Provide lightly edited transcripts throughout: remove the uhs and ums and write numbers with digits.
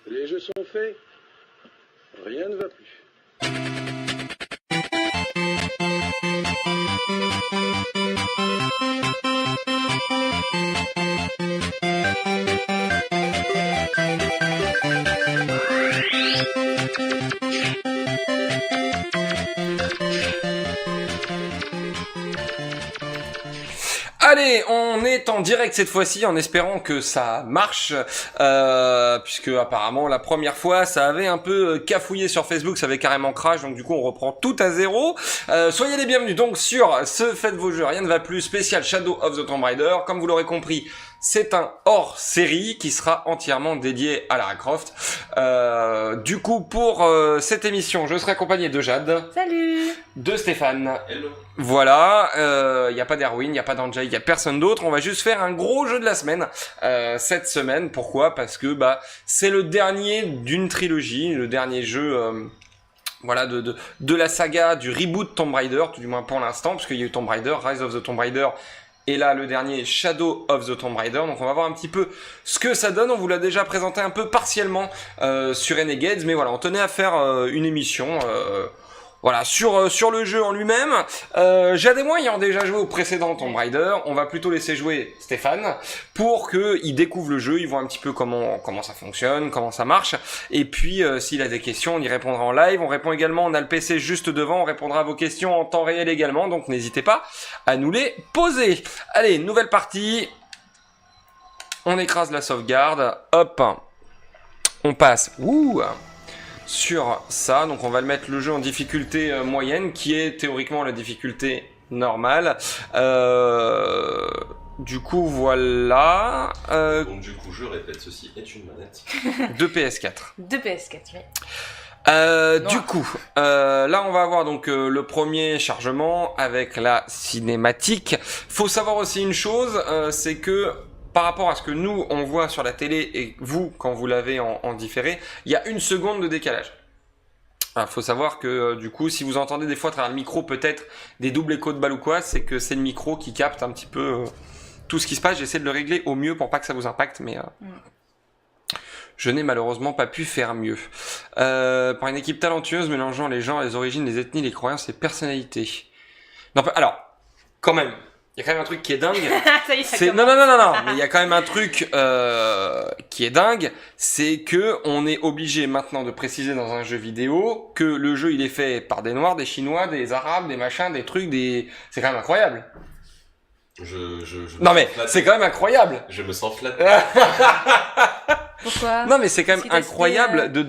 Les jeux sont faits. Rien ne va plus. Allez, on est en direct cette fois-ci en espérant que ça marche, puisque apparemment la première fois ça avait un peu cafouillé sur Facebook, ça avait carrément crash, donc du coup on reprend tout à zéro. Soyez les bienvenus donc sur ce Faites vos jeux, rien ne va plus, spécial Shadow of the Tomb Raider. Comme vous l'aurez compris, c'est un hors-série qui sera entièrement dédié à Lara Croft. Du coup, pour cette émission, je serai accompagné de Jade. Salut. De Stéphane. Hello. Voilà, y a pas d'Erwin, y a pas d'Angel, y a personne d'autre. On va juste faire un gros jeu de la semaine cette semaine. Pourquoi ? Parce que c'est le dernier d'une trilogie, le dernier jeu voilà de la saga du reboot Tomb Raider, tout du moins pour l'instant, parce qu'il y a eu Tomb Raider, Rise of the Tomb Raider. Et là, le dernier, Shadow of the Tomb Raider. Donc, on va voir un petit peu ce que ça donne. On vous l'a déjà présenté un peu partiellement sur Renegades. Mais voilà, on tenait à faire une émission voilà, sur le jeu en lui-même. Jade et moi ayant déjà joué au précédent Tomb Raider, on va plutôt laisser jouer Stéphane pour qu'il découvre le jeu, il voit un petit peu comment ça fonctionne, comment ça marche. Et puis, s'il a des questions, on y répondra en live. On répond également, on a le PC juste devant, on répondra à vos questions en temps réel également. Donc, n'hésitez pas à nous les poser. Allez, nouvelle partie. On écrase la sauvegarde. Hop. On passe. Sur ça, donc on va le mettre le jeu en difficulté moyenne, qui est théoriquement la difficulté normale. Du coup, voilà. Donc du coup, je répète, ceci est une manette. De PS4. De PS4, oui. Du coup, là on va avoir donc le premier chargement avec la cinématique. Faut savoir aussi une chose, c'est que par rapport à ce que nous on voit sur la télé et vous quand vous l'avez en différé, il y a 1 seconde de décalage. Alors, faut savoir que du coup, si vous entendez des fois à travers le micro peut-être des doubles échos de balle ou quoi, c'est que c'est le micro qui capte un petit peu tout ce qui se passe. J'essaie de le régler au mieux pour pas que ça vous impacte, mais je n'ai malheureusement pas pu faire mieux. Par une équipe talentueuse mélangeant les genres, les origines, les ethnies, les croyances et personnalités. Non, alors, quand même. Il y a quand même un truc qui est dingue. Ça y est, ça Non, commence. mais il y a quand même un truc qui est dingue, c'est que on est obligé maintenant de préciser dans un jeu vidéo que le jeu il est fait par des Noirs, des Chinois, des Arabes, des machins, des trucs, c'est quand même incroyable. Non mais c'est quand même incroyable. Je me sens flatté. Pourquoi ? Non mais c'est quand même Parce que t'as incroyable cité, de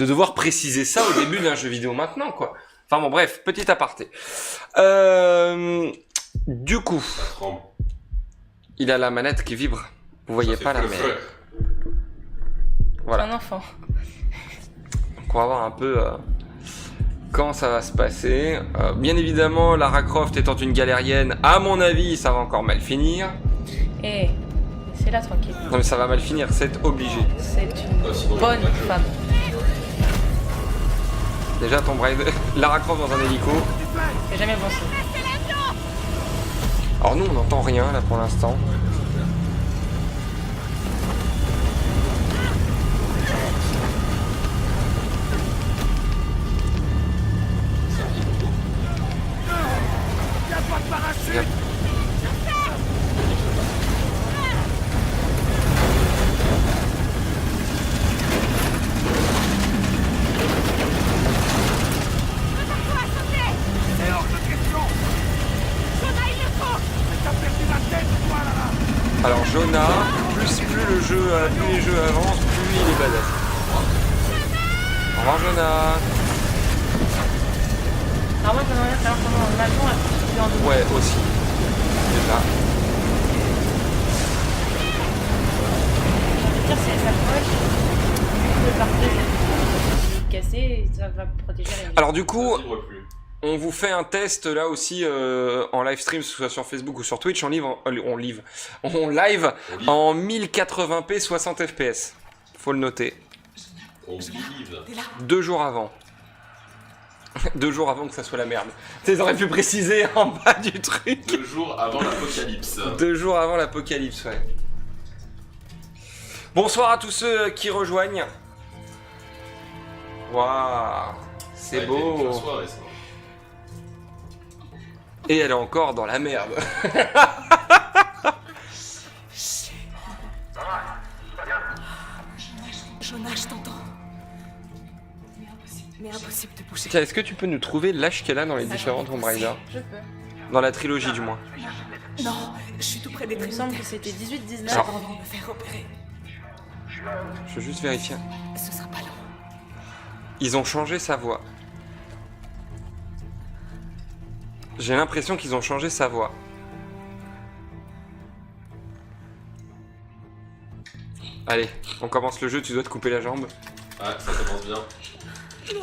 devoir préciser ça au début d'un jeu vidéo maintenant quoi. Enfin bon bref, petit aparté. Du coup, Ça tremble. il a la manette qui vibre. Vous voyez Ça pas fait la feu, mais feu. voilà. Un enfant. Donc on va voir un peu comment ça va se passer. Bien évidemment, Lara Croft étant une galérienne, à mon avis, ça va encore mal finir. Eh, laissez-la tranquille. Non mais ça va mal finir, c'est obligé. C'est une Sinon, il y a bonne pas de jeu. femme. Déjà Tomb Raider, Lara Croft dans un hélico. C'est jamais bon signe. Alors nous on n'entend rien là pour l'instant. Ça vibre beaucoup. Yep. Alors Jonah, plus les jeux avancent, plus il est badass. Au revoir Jonah. Alors moi, j'aimerais bien savoir comment on attend à ce qu'il en deux. Ouais aussi. Déjà. Je veux dire, si elle s'approche, vu que partir est cassé, ça va protéger la vie. Alors du coup, Ça vibre plus. on vous fait un test là aussi en live stream, que ce soit sur Facebook ou sur Twitch, on live en 1080p 60 fps. Faut le noter. On vive. 2 jours avant. 2 jours avant que ça soit la merde. Tu sais, ils auraient pu préciser en bas du truc. 2 jours avant l'apocalypse. 2 jours avant l'apocalypse, ouais. Bonsoir à tous ceux qui rejoignent. Waouh, c'est beau. Soirée, ça. Et elle est encore dans la merde. Jonah, je t'entends. Mais impossible de bouger. Tiens, est-ce que tu peux nous trouver l'âge qu'elle a dans les différents Tomb Raider? Je peux. Dans la trilogie du moins. Non, je suis tout près des Il me trucs. semble que c'était 18-19. J'ai pas envie de me faire opérer. Je veux juste vérifier. Ce sera pas long. Ils ont changé sa voix. J'ai l'impression qu'ils ont changé sa voix. Allez, on commence le jeu, tu dois te couper la jambe. Ouais, ça commence bien.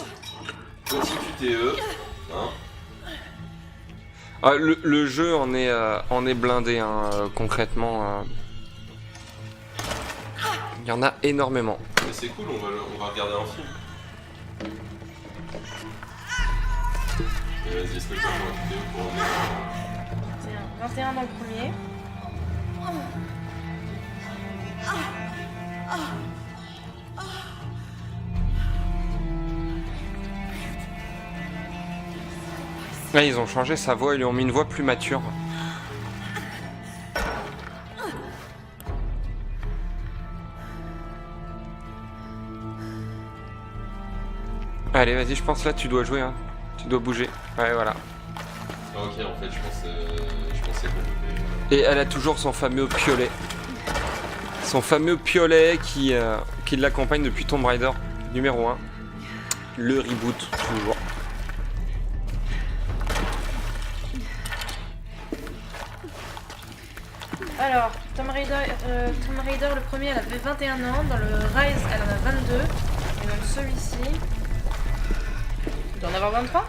Constitue TE. Hein. Ah, le jeu en est blindé, hein, concrètement. Il y en a énormément. Mais c'est cool, on va regarder un film. Et vas-y, est-ce que ça pour la TE pour Tiens, 21 dans le premier. Là, ils ont changé sa voix, ils lui ont mis une voix plus mature. Allez, vas-y, je pense là, tu dois jouer, hein. Tu dois bouger. Ouais, voilà. Ah, ok, en fait, je pensais qu'on était... Et elle a toujours son fameux piolet. Son fameux piolet qui l'accompagne depuis Tomb Raider numéro 1. Le reboot, toujours. Alors, Tomb Raider, le premier, elle avait 21 ans. Dans le Rise, elle en a 22. Et dans celui-ci, il doit en avoir 23.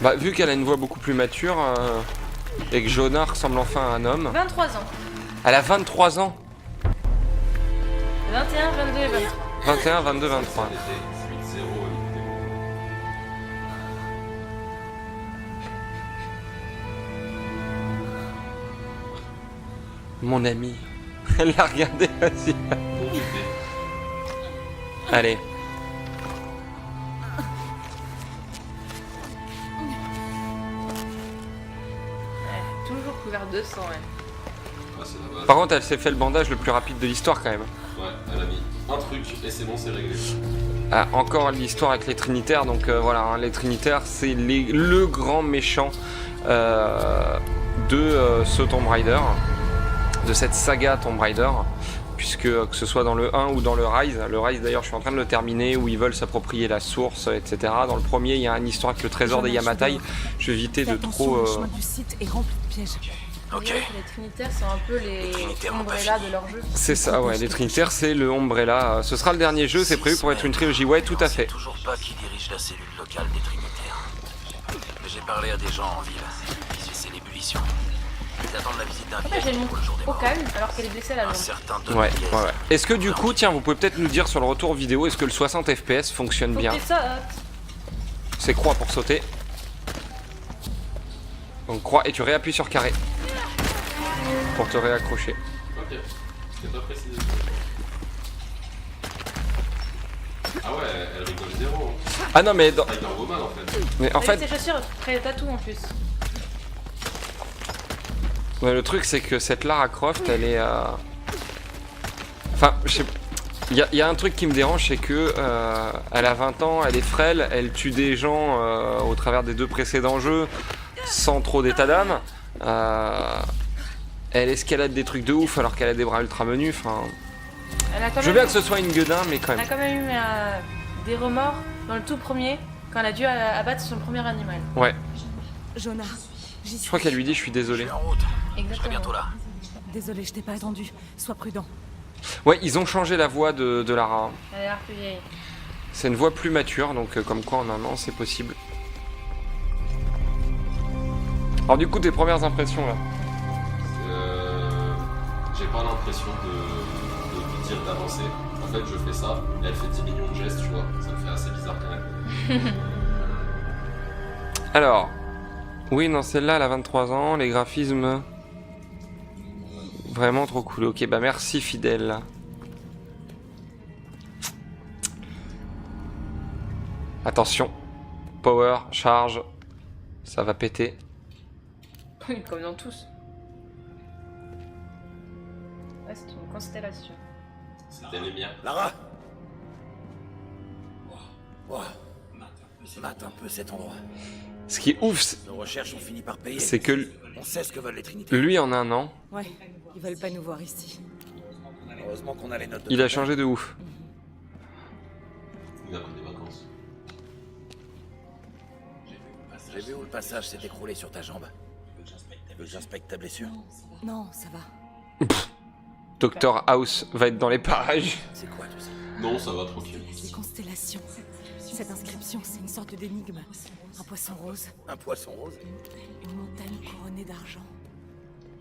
Bah, vu qu'elle a une voix beaucoup plus mature et que Jonah ressemble enfin à un homme. 23 ans. Elle a 23 ans. 21, 22 et 23. 21, 22, 23. C'était 8-0 écoutez. Mon ami. Elle l'a regardé, vas-y. Pour jeter. Allez. Ouais, toujours couvert de sang, elle. Ah, c'est la base. Par contre, elle s'est fait le bandage le plus rapide de l'histoire quand même. Ouais, elle a mis un truc et c'est bon, c'est réglé. Ah, encore l'histoire avec les Trinitaires, donc voilà, hein, les Trinitaires c'est le grand méchant de ce Tomb Raider, de cette saga Tomb Raider, puisque que ce soit dans le 1 ou dans le Rise d'ailleurs je suis en train de le terminer, où ils veulent s'approprier la source, etc. Dans le premier il y a une histoire avec le trésor des Yamatai, je vais éviter Fais de attention, trop... le chemin du site est rempli de pièges. On dirait que les Trinitaires sont un peu les Umbrella de leur jeu. C'est ça, ouais, les Trinitaires c'est le Umbrella, ce sera le dernier jeu, c'est prévu pour être une trilogie, ouais tout à fait. Toujours pas qui dirige la cellule locale des Trinitaires. J'ai parlé à des gens en ville. Ici c'est l'ébullition. Ils attendent la visite d'un Pourquoi j'ai le vieil pour le jour des au morts. calme alors qu'elle est blessée à la Un jambe? certain Ouais, Dominique. ouais, ouais. Est-ce que du coup, tiens, vous pouvez peut-être nous dire sur le retour vidéo, est-ce que le 60 FPS fonctionne Faut bien? que tu sautes. C'est croix pour sauter. Donc croix et tu réappuies sur carré pour te réaccrocher. Ok, c'était pas précisé. Ah ouais, elle rigole zéro. Ah non mais, Ah, il en vaut mal en fait. mais en Avec fait ses chaussures, très tatou en plus. ouais, le truc c'est que cette Lara Croft elle est enfin je sais il y a un truc qui me dérange, c'est que elle a 20 ans, elle est frêle, elle tue des gens au travers des 2 précédents jeux sans trop d'état d'âme. Elle escalade des trucs de ouf alors qu'elle a des bras ultra menus. Enfin, Elle a quand je veux même, bien que ce soit une gueudin, mais quand elle a même. quand même eu des remords dans le tout premier quand elle a dû abattre son premier animal. Ouais, Jonah, j'y je suis. crois qu'elle lui dit je suis Je désolé. suis en route. Je serai Exactement. bientôt là. Désolée, je t'ai pas attendu. Sois prudent. Ouais, ils ont changé la voix de Lara. Elle a l'air plus vieille. C'est une voix plus mature, donc comme quoi en un an c'est possible. Alors du coup, tes premières impressions là? J'ai pas l'impression de dire d'avancer. En fait, je fais ça, et elle fait 10 millions de gestes, tu vois. Ça me fait assez bizarre quand même. Alors, oui, non, celle-là, elle a 23 ans, les graphismes... Vraiment trop cool. Ok, bah merci, fidèle. Attention. Power, charge. Ça va péter. Comme dans tous. Ouais, c'est une constellation. C'était les miens. Lara! Oh. Mate un peu cet endroit. Ce qui est ouf, Nos recherches ont fini par payer. c'est que On sait ce que veulent les Trinitaires. lui en un an, Ouais, ils veulent pas nous voir ici. Heureusement qu'on a les notes de il a ton changé de ouf. Il a pris des vacances. père. J'ai vu où le passage s'est écroulé sur ta jambe. Tu veux que j'inspecte ta blessure? Non, ça va. Dr House va être dans les parages. C'est quoi tout ça? Non, ça va, tranquille. Les constellations. Cette inscription, c'est une sorte d'énigme. Un poisson rose, Un poisson rose? une montagne couronnée d'argent.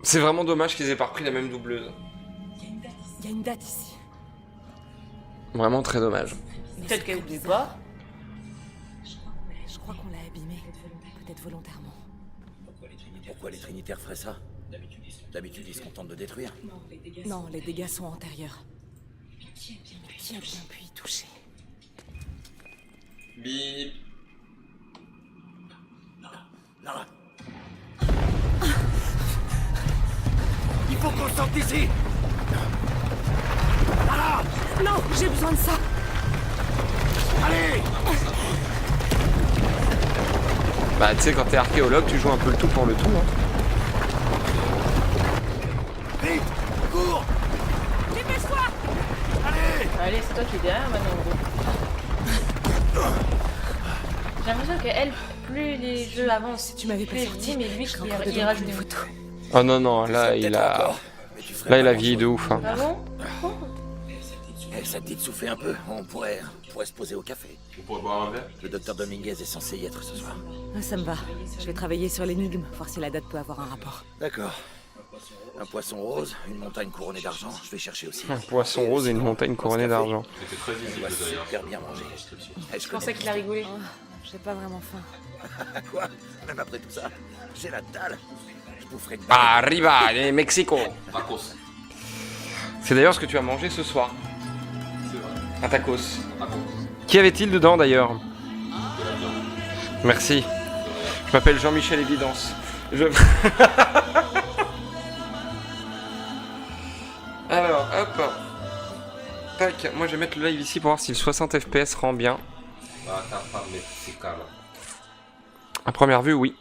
C'est vraiment dommage qu'ils aient pas repris la même doubleuse. Il y a une date ici. Vraiment très dommage. Mais Peut-être c'est qu'elle très oublie bizarre. pas. Je crois qu'on l'a abîmé. Peut-être volontairement. Pourquoi les Trinitaires feraient ça? D'habitude, ils se contentent de détruire. Non, les dégâts sont antérieurs. Qui a bien pu y toucher? Bip. Lara! Il faut qu'on sorte d'ici! Lara! Non, j'ai besoin de ça. Allez! Bah tu sais quand t'es archéologue tu joues un peu le tout pour le tout. Hein. Vite! Cours! Dépêche-toi! Allez! Allez, c'est toi qui es derrière maintenant, en gros. J'ai l'impression que elle, plus les jeux avancent, Si tu m'avais pas plus elle sorti, dit, mais lui, je serais il encore dedans il pour rajoute des des photos. Oh non non, là Ça, il peut-être a... encore, mais tu ferais Là pas il a vieilli de grand-chose. ouf. Hein. Ah bon? Oh. Eh, ça te dit de souffler un peu? On pourrait se poser au café. On pourrait boire un verre? Le docteur Dominguez est censé y être ce soir. Ah, ça me va. Je vais travailler sur l'énigme, voir si la date peut avoir un rapport. D'accord. Un poisson rose, une montagne couronnée d'argent, je vais chercher aussi. Un poisson rose et une montagne couronnée d'argent. C'était très On visible va d'ailleurs. super bien manger. Eh, Je pensais qu'il a rigolé. Oh, j'ai pas vraiment faim. Quoi? Même après tout ça, j'ai la dalle. Je boufferai une Arriba, les Mexico. Tacos. C'est d'ailleurs ce que tu as mangé ce soir. C'est vrai. Un tacos. Tacos. Qui avait-il dedans d'ailleurs? De la viande. Merci. Je m'appelle Jean-Michel Évidence. Je... Alors, hop. Tac, moi je vais mettre le live ici pour voir si le 60 FPS rend bien. Ah, t'as pas mexicain. À première vue, oui.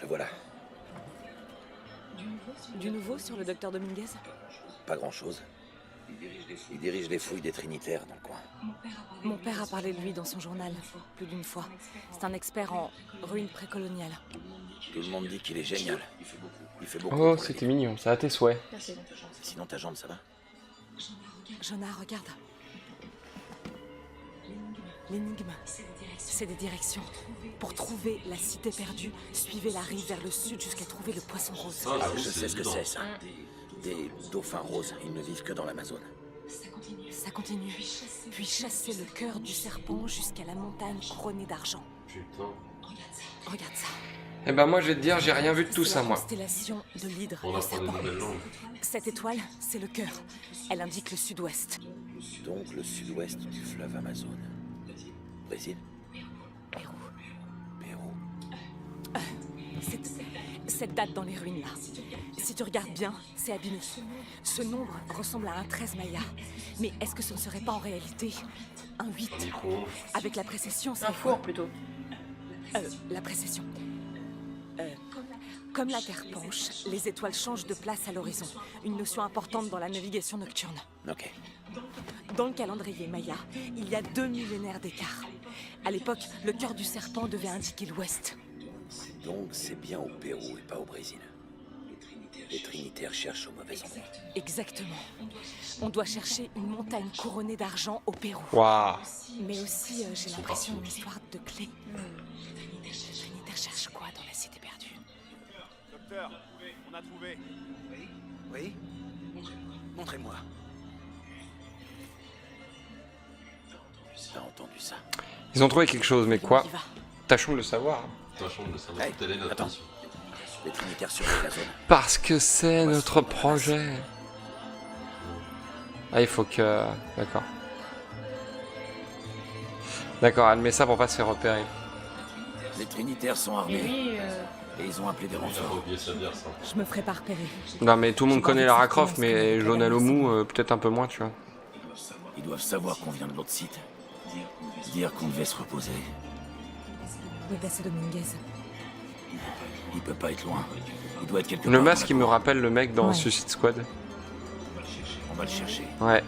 Le voilà. Du nouveau sur le docteur Dominguez? Pas grand-chose. Il dirige les fouilles des Trinitaires dans le coin. Mon père a parlé de lui dans son journal, plus d'une fois. C'est un expert en ruines précoloniales. Tout le monde dit qu'il est génial. Il fait beaucoup. Oh, pour la c'était ville. mignon, ça a tes souhaits. Merci. Sinon, ta jambe, ça va? Jonah, regarde. L'énigme, c'est des directions. Pour trouver la cité perdue, suivez la rive vers le sud jusqu'à trouver le poisson rose. Ah, Je sais ce que évident. c'est, ça. Des dauphins roses. Ils ne vivent que dans l'Amazone. Ça continue. Puis chassez le cœur du serpent jusqu'à la montagne couronnée d'argent. Putain. Regarde ça. Eh ben moi je vais te dire, j'ai rien vu de tout C'est ça la moi. constellation de l'hydre, On le apprend des serpent. nouvelles langues. Cette étoile, c'est le cœur. Elle indique le sud-ouest. Donc, le sud-ouest du fleuve Amazone. Brésil? Pérou. Pérou. Cette date dans les ruines là. Si tu regardes bien, c'est abîmé. Ce nombre ressemble à un 13 maya. Mais est-ce que ce ne serait pas en réalité un 8? Un micro. Avec la précession, c'est Un four plutôt. La précession. Comme la Terre penche, les étoiles changent de place à l'horizon. Une notion importante dans la navigation nocturne. Ok. Dans le calendrier maya, il y a 2 millénaires d'écart. À l'époque, le cœur du serpent devait indiquer l'ouest. Donc, c'est bien au Pérou et pas au Brésil. Les Trinitaires cherchent au mauvais endroit. Exactement. On doit chercher une montagne couronnée d'argent au Pérou. Waouh. Mais aussi, j'ai l'impression d'une histoire de clé. Les Trinitaires cherchent quoi dans la cité perdue? Docteur, on a trouvé. Oui? Montrez-moi. T'as entendu ça? Ils ont trouvé quelque chose, mais quoi? On y va. Tâchons de le savoir. Tâchons de le savoir. Hey, Telle est notre attends. mission. Les Trinitaires surveillent la zone. Parce que c'est notre projet. Ah, il faut que... D'accord. D'accord, elle met ça pour pas se faire repérer. Les Trinitaires sont Et armés lui, et ils ont appelé des J'avais renforts. oublié sa bière, ça. Je me ferai pas repérer. Non, mais tout le monde J'ai pas connaît envie de Lara faire Croft, comment mais est-ce que Jonah la Lomu, peut-être un peu moins, tu vois. Ils doivent savoir qu'on vient de l'autre site. Dire qu'on devait se reposer. Où est passé Dominguez? Il peut pas être loin. Il doit être quelque Le part. masque, il me rappelle le mec dans Ouais. Suicide Squad. On va le chercher. Ouais.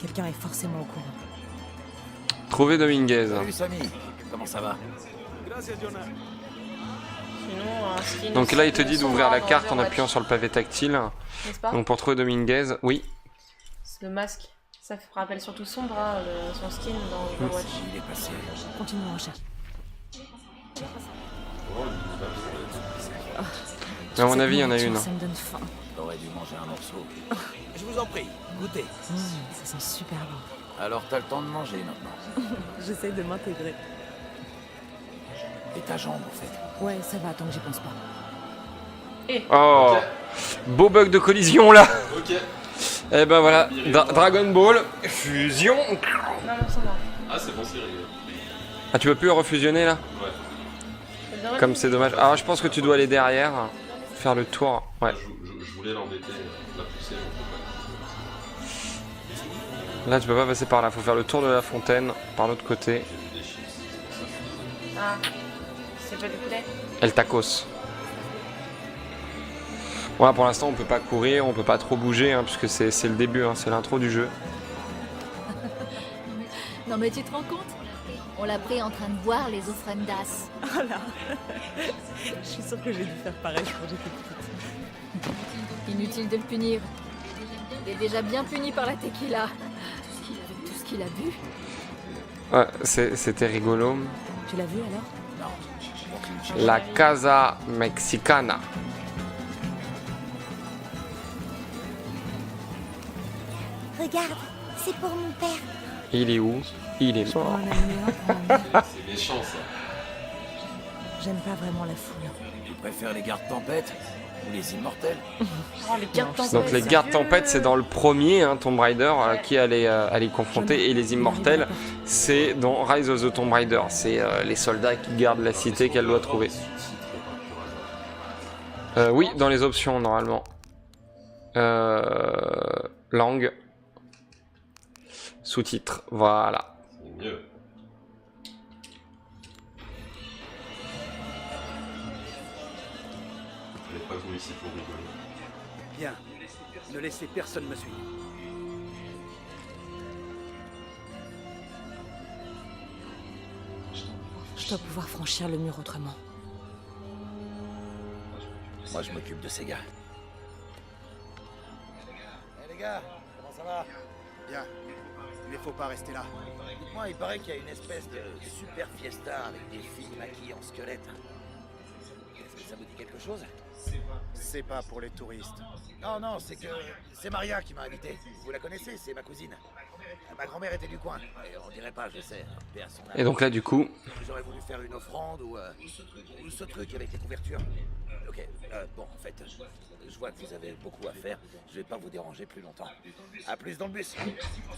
Quelqu'un est forcément au courant. Trouver Dominguez. Salut Samy, comment ça va? sinon, un skin. Donc là, il te dit sombre d'ouvrir la dans carte en Overwatch, appuyant sur le pavé tactile. N'est-ce pas? Donc pour trouver Dominguez, oui. C'est le masque. Ça rappelle surtout sombre, hein, son skin dans Overwatch. Il est passé. Continuons en recherche. À mon avis, il y en a Cette une. nourriture, ça me donne faim. T'aurais dû manger un morceau. Je vous en prie, goûtez. Ça sent super bon. Alors t'as le temps de manger maintenant. J'essaie de m'intégrer. Et ta jambe, en fait. Ouais, ça va, tant que j'y pense pas. Oh, beau bug de collision là. Ok. Et ben voilà, Dragon Ball, fusion. Non, non, ça va. Ah, c'est bon, c'est réglé. Ah, tu peux plus refusionner là? Ouais. Ça devrait Comme être- c'est dommage. Alors je pense que tu dois aller derrière, faire le tour. Ouais. Je voulais l'embêter, la pousser, mais on peut Là, tu peux pas passer par là. Faut faire le tour de la fontaine par l'autre côté. pas. J'ai vu des chips, c'est pour ça. Ah, c'est pas du poulet. El tacos. Voilà, pour l'instant, on peut pas courir, on peut pas trop bouger, hein, puisque c'est le début, hein, c'est l'intro du jeu. Non mais tu te rends compte? On l'a pris en train de boire les ofrendas. Voilà. Je suis sûre que j'ai dû faire pareil quand j'étais petite. Inutile de le punir. Il est déjà bien puni par la tequila. Avec tout ce qu'il a bu. Ouais, c'était rigolo. Tu l'as vu alors? La Casa Mexicana. Regarde, c'est pour mon père. Il est où? Il est On mort. en a mis un pour un. C'est méchant, ça. J'aime pas vraiment la foule. Tu préfères les gardes tempêtes ou les immortels? Oh, les gardes tempêtes. Donc les gardes tempêtes, c'est dans le premier Tomb Raider qui allait confronter, et les immortels, c'est dans Rise of the Tomb Raider. C'est les soldats qui gardent la cité qu'elle doit trouver. Oui, dans les options normalement. Langue. Sous-titres, voilà. C'est mieux. Je n'ai pas venu ici pour rigoler. Bien. Ne laissez personne me suivre. Je dois pouvoir franchir le mur autrement. Moi, je m'occupe de ces gars. Eh les gars, comment ça va? Bien. Il ne faut pas rester là. Dites-moi, il paraît qu'il y a une espèce de super fiesta avec des filles maquillées en squelette. Est-ce que ça vous dit quelque chose? C'est pas pour les touristes. Non, non, c'est que c'est Maria qui m'a invité. Vous la connaissez, c'est ma cousine. Ma grand-mère était du coin. Et on dirait pas, je sais. Paix à son âme. Et donc là, du coup, J'aurais voulu faire une offrande ou ce truc avec les couvertures. Ok, bon, en fait, je vois que vous avez beaucoup à faire. Je vais pas vous déranger plus longtemps. À plus dans le bus.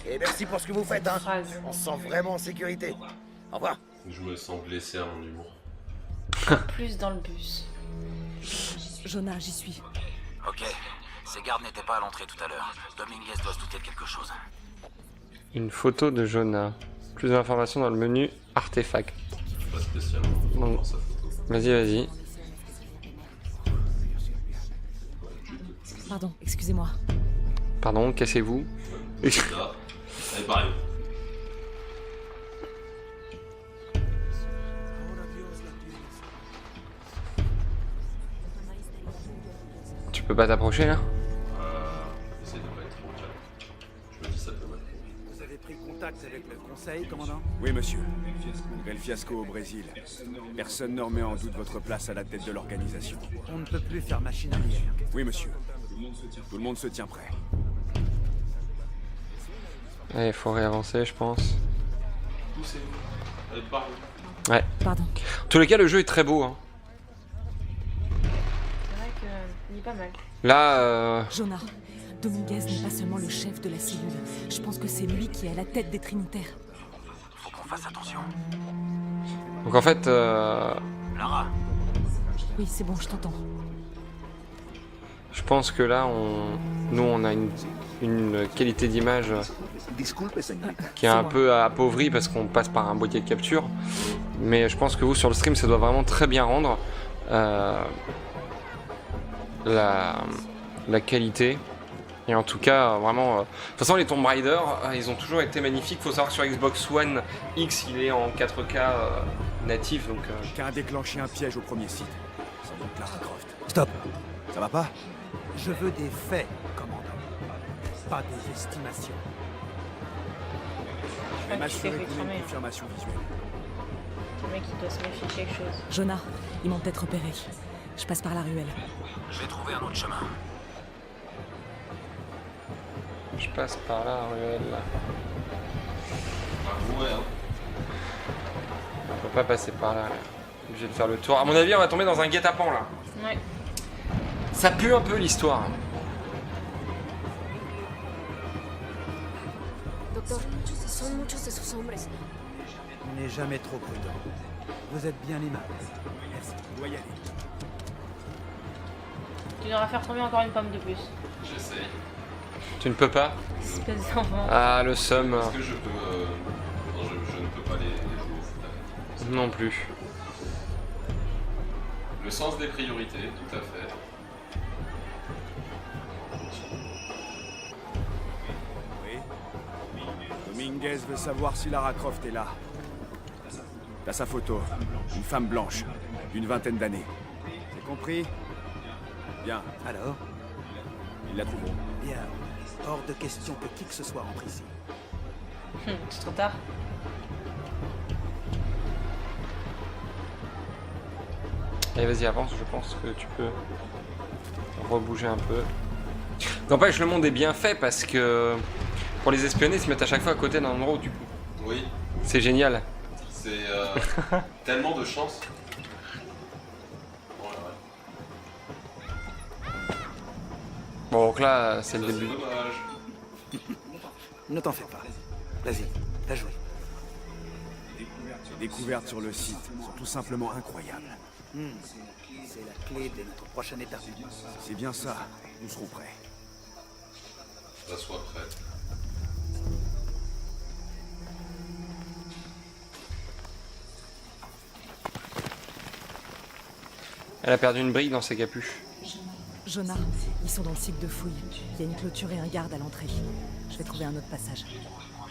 Et merci pour ce que vous faites, hein. Phrase. On se sent vraiment en sécurité. Au revoir. Je me sens blessé à mon humour. Plus dans le bus. Jonah, j'y suis. Ok, ces gardes n'étaient pas à l'entrée tout à l'heure. Dominguez doit se douter de quelque chose. une photo de Jonah. Plus d'informations dans le menu artefact. Pas spécialement. Bon. Voir sa photo. Vas-y, vas-y. Pardon, excusez-moi. Pardon, cassez-vous. Là. Allez, pareil. Tu peux pas t'approcher là? Essaye de pas être trop calme. Je me dis ça peut mal. Vous avez pris contact avec le conseil, commandant? Oui, monsieur. Nouvel fiasco au Brésil. Personne ne remet en doute votre place à la tête de l'organisation. On ne peut plus faire machine arrière. Oui, monsieur. Tout le monde se tient prêt. Ouais, il faut réavancer, je pense. Poussez-vous. Allez, pareil. Ouais. Pardon. En tous les cas, le jeu est très beau. Hein. C'est vrai qu'il est pas mal. Là, Jonah, Dominguez n'est pas seulement le chef de la cellule. Je pense que c'est lui qui est à la tête des Trinitaires. Faut qu'on fasse attention. Donc en fait, Lara, Oui, c'est bon, je t'entends. je pense que là, nous, on a une qualité d'image disculpe, señorita. qui est un peu appauvrie parce qu'on passe par un boîtier de capture. Mais je pense que vous, sur le stream, ça doit vraiment très bien rendre la qualité. Et en tout cas, vraiment... de toute façon, les Tomb Raider, ils ont toujours été magnifiques. Faut savoir que sur Xbox One X, il est en 4K natif, donc... Quelqu'un a déclenché un piège au premier site. Sans doute Lara Croft. Stop. Ça va pas? Je veux des faits, commandant. Pas des estimations. Je vais qu'il s'est m'assurer fait qu'on ait cramer. une confirmation visuelle. Le mec, il doit se méfier de quelque chose. Jonah, ils m'ont peut-être repéré. Je passe par la ruelle. Je vais trouver un autre chemin. Je passe par là, ruelle. Ouais, hein. On peut pas passer par là. Obligé de faire le tour. À mon avis, on va tomber dans un guet-apens là. Ouais. Ça pue un peu l'histoire. Docteur, son muchos de sus hombres. N'est jamais trop prudent. Vous êtes bien aimable. Merci, on doit y aller. Tu devras faire tomber encore une pomme de plus. J'essaye. Tu ne peux pas? Espèce d'enfant. Ah, le seum. Est-ce que je peux... Non, je ne peux pas les jouer. Non plus. Le sens des priorités, tout à fait. Oui. Dominguez veut savoir si Lara Croft est là. T'as sa photo. Une femme blanche, d'une vingtaine d'années. C'est compris? Bien, Alors, ils la trouveront. bien. Hors de question que qui que ce soit rentre ici. C'est trop tard. Allez, vas-y, avance, je pense que tu peux rebouger un peu. N'empêche, le monde est bien fait parce que pour les espionner, ils se mettent à chaque fois à côté d'un endroit où tu peux. Oui, C'est génial. c'est tellement de chance. Ouais, ouais. Bon, donc là, c'est le Ça, c'est début. dommage. Ne t'en fais pas. Vas-y, t'as joué. Les découvertes sur le site sont tout simplement incroyables. C'est la clé de notre prochaine étape. C'est bien ça, nous serons prêts. Ça soit prêt. Elle a perdu une brique dans ses capuches. Jonah, ils sont dans le site de fouille. Il y a une clôture et un garde à l'entrée. Je vais trouver un autre passage.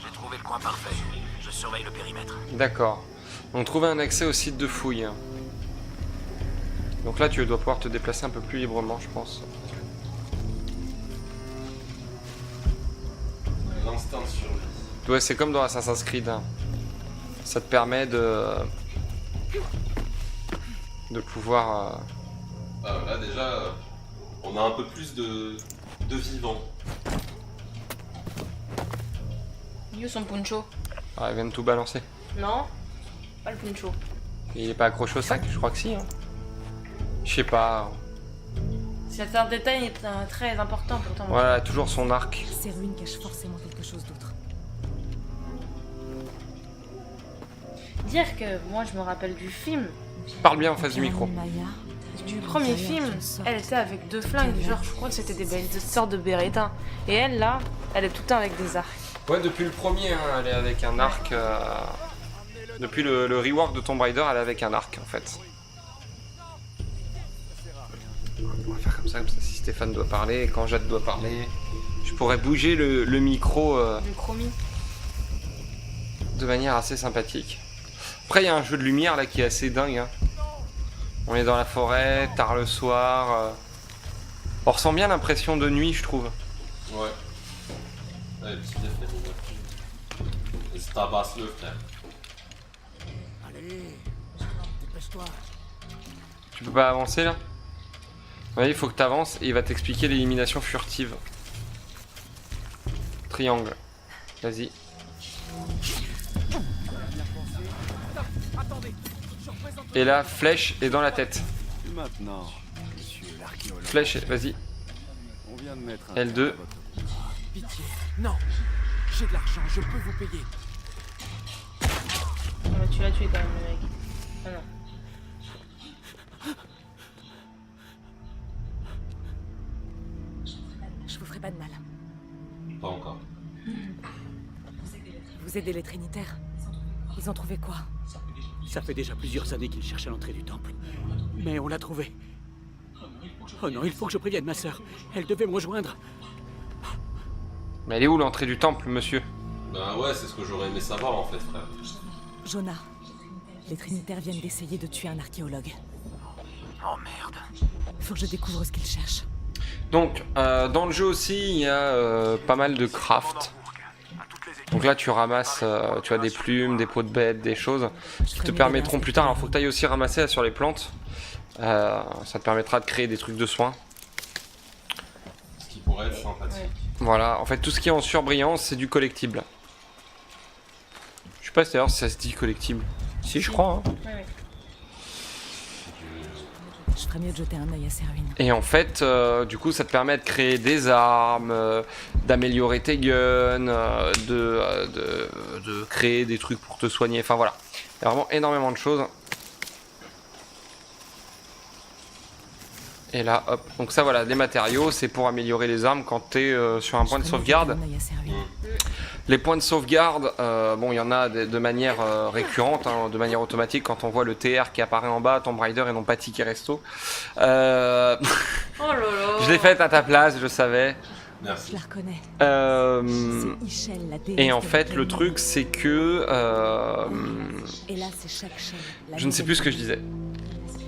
J'ai trouvé le coin parfait. Je surveille le périmètre. D'accord. Donc trouver un accès au site de fouille. Donc là, tu dois pouvoir te déplacer un peu plus librement, je pense. L'instinct de survie. Ouais, c'est comme dans Assassin's Creed. Hein. Ça te permet de pouvoir... Ah, là déjà, on a un peu plus de vivants. Il est où son poncho? Ah, elle vient de tout balancer. Non, pas le poncho. Il est pas accroché au sac? Je crois que si. Hein. Je sais pas. C'est un détail très important pourtant. Voilà, toujours son arc. Ces ruines cachent forcément quelque chose d'autre. Dire que moi je me rappelle du film, Parle bien en face du micro. Maya, du premier film, elle était avec deux flingues, genre je crois que c'était des sortes de Beretta. Et elle là, elle est tout le temps avec des arcs. Ouais, depuis le premier, hein, elle est avec un arc. Depuis le rework de Tomb Raider, elle est avec un arc en fait. On va faire comme ça si Stéphane doit parler, quand Jade doit parler. Je pourrais bouger le micro Du chromie. de manière assez sympathique. Après, il y a un jeu de lumière là qui est assez dingue. Hein. On est dans la forêt, tard le soir. On ressent bien l'impression de nuit, je trouve. Ouais. Allez, petit défi. Et c'est tabasse-le, frère. Allez, dépêche-toi. Tu peux pas avancer là? Ouais, il faut que tu avances et il va t'expliquer l'élimination furtive. Triangle. Vas-y. Et là, flèche est dans la tête. Maintenant, monsieur l'archéologue. Flèche, vas-y. On vient de mettre un L2. terme à votre- Pitié, non. J'ai de l'argent, je peux vous payer. Ah bah tu l'as tué quand même le mec. Ah non. Je vous ferai pas de mal. Pas encore. Vous aidez les Trinitaires. Ils ont trouvé quoi? Ça fait déjà plusieurs années qu'il cherche à l'entrée du temple. Mais on l'a trouvé. Oh non, il faut que je prévienne ma sœur. Elle devait me rejoindre. Mais elle est où l'entrée du temple, monsieur? Bah ouais, c'est ce que j'aurais aimé savoir en fait, frère. Jonah, les Trinitaires viennent d'essayer de tuer un archéologue. Oh merde. Faut que je découvre ce qu'ils cherchent. Donc, dans le jeu aussi, il y a pas mal de craft. Donc là, tu ramasses, tu as des plumes, des peaux de bêtes, des choses qui te permettront plus tard. Alors, faut que tu ailles aussi ramasser là, sur les plantes. Ça te permettra de créer des trucs de soins. Ce qui pourrait être sympathique. Voilà, en fait, tout ce qui est en surbrillance, c'est du collectible. Je sais pas d'ailleurs si ça se dit collectible. Si, je crois. Hein. Ouais, ouais. Je ferais mieux de jeter un œil à ces ruines. Et en fait, du coup, ça te permet de créer des armes, d'améliorer tes guns, de créer des trucs pour te soigner. Enfin voilà, il y a vraiment énormément de choses. Et là, hop. Donc ça, voilà, les matériaux, c'est pour améliorer les armes quand t'es sur un point de sauvegarde. Les points de sauvegarde, bon, il y en a de manière récurrente, hein, de manière automatique. Quand on voit le TR qui apparaît en bas, Tomb Raider et non pas Ticket Resto. Oh là là. Je l'ai faite à ta place, je savais. Merci. Je la reconnais. Euh, C'est Ishel, la déesse et en de fait, la le plaine. truc, c'est que... Et là, c'est chaque chaîne. je ne sais plus ce que je disais.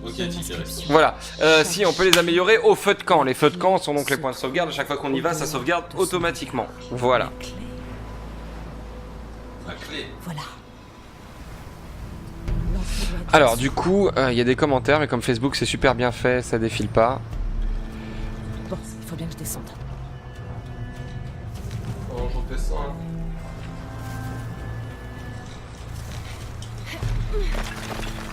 Ok, Ticket Resto. Voilà, si on peut les améliorer au feu de camp. Les feux de camp sont donc les points de sauvegarde. À chaque fois qu'on y va, ça sauvegarde automatiquement. Voilà. La clé. Voilà. Alors du coup, il y a des commentaires, mais comme Facebook c'est super bien fait, ça défile pas. Bon, il faut bien que je descende. Oh, j'en fais ça. Hein.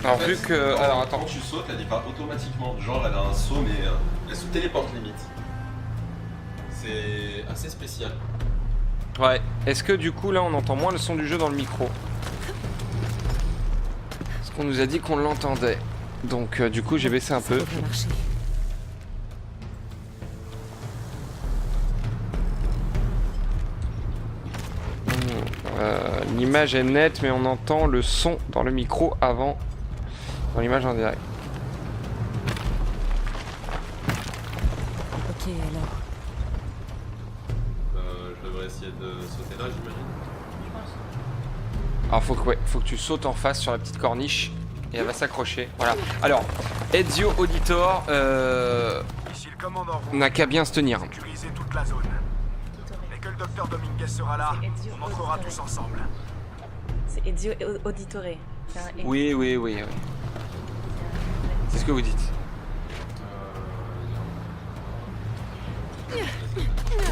Alors vu que... Alors attends. Quand tu sautes, elle y va automatiquement. Genre, elle a un saut, mais elle se téléporte limite. C'est assez spécial. Ouais. Est-ce que du coup là on entend moins le son du jeu dans le micro? Parce qu'on nous a dit qu'on l'entendait. Donc du coup j'ai baissé un peu. Ça devrait marcher. L'image est nette mais on entend le son dans le micro avant. Dans l'image en direct. Ok, alors. Je devrais essayer de sauter là, j'imagine. Alors faut que tu sautes en face sur la petite corniche et elle va s'accrocher. Voilà. Alors, Ezio Auditor Ici le commandant n'a qu'à bien se tenir. sécuriser toute la zone. Dès que le docteur Dominguez sera là, C'est Ezio on entrera Auditore. tous ensemble. C'est Ezio Auditore. C'est un E. Oui. C'est ce que vous dites.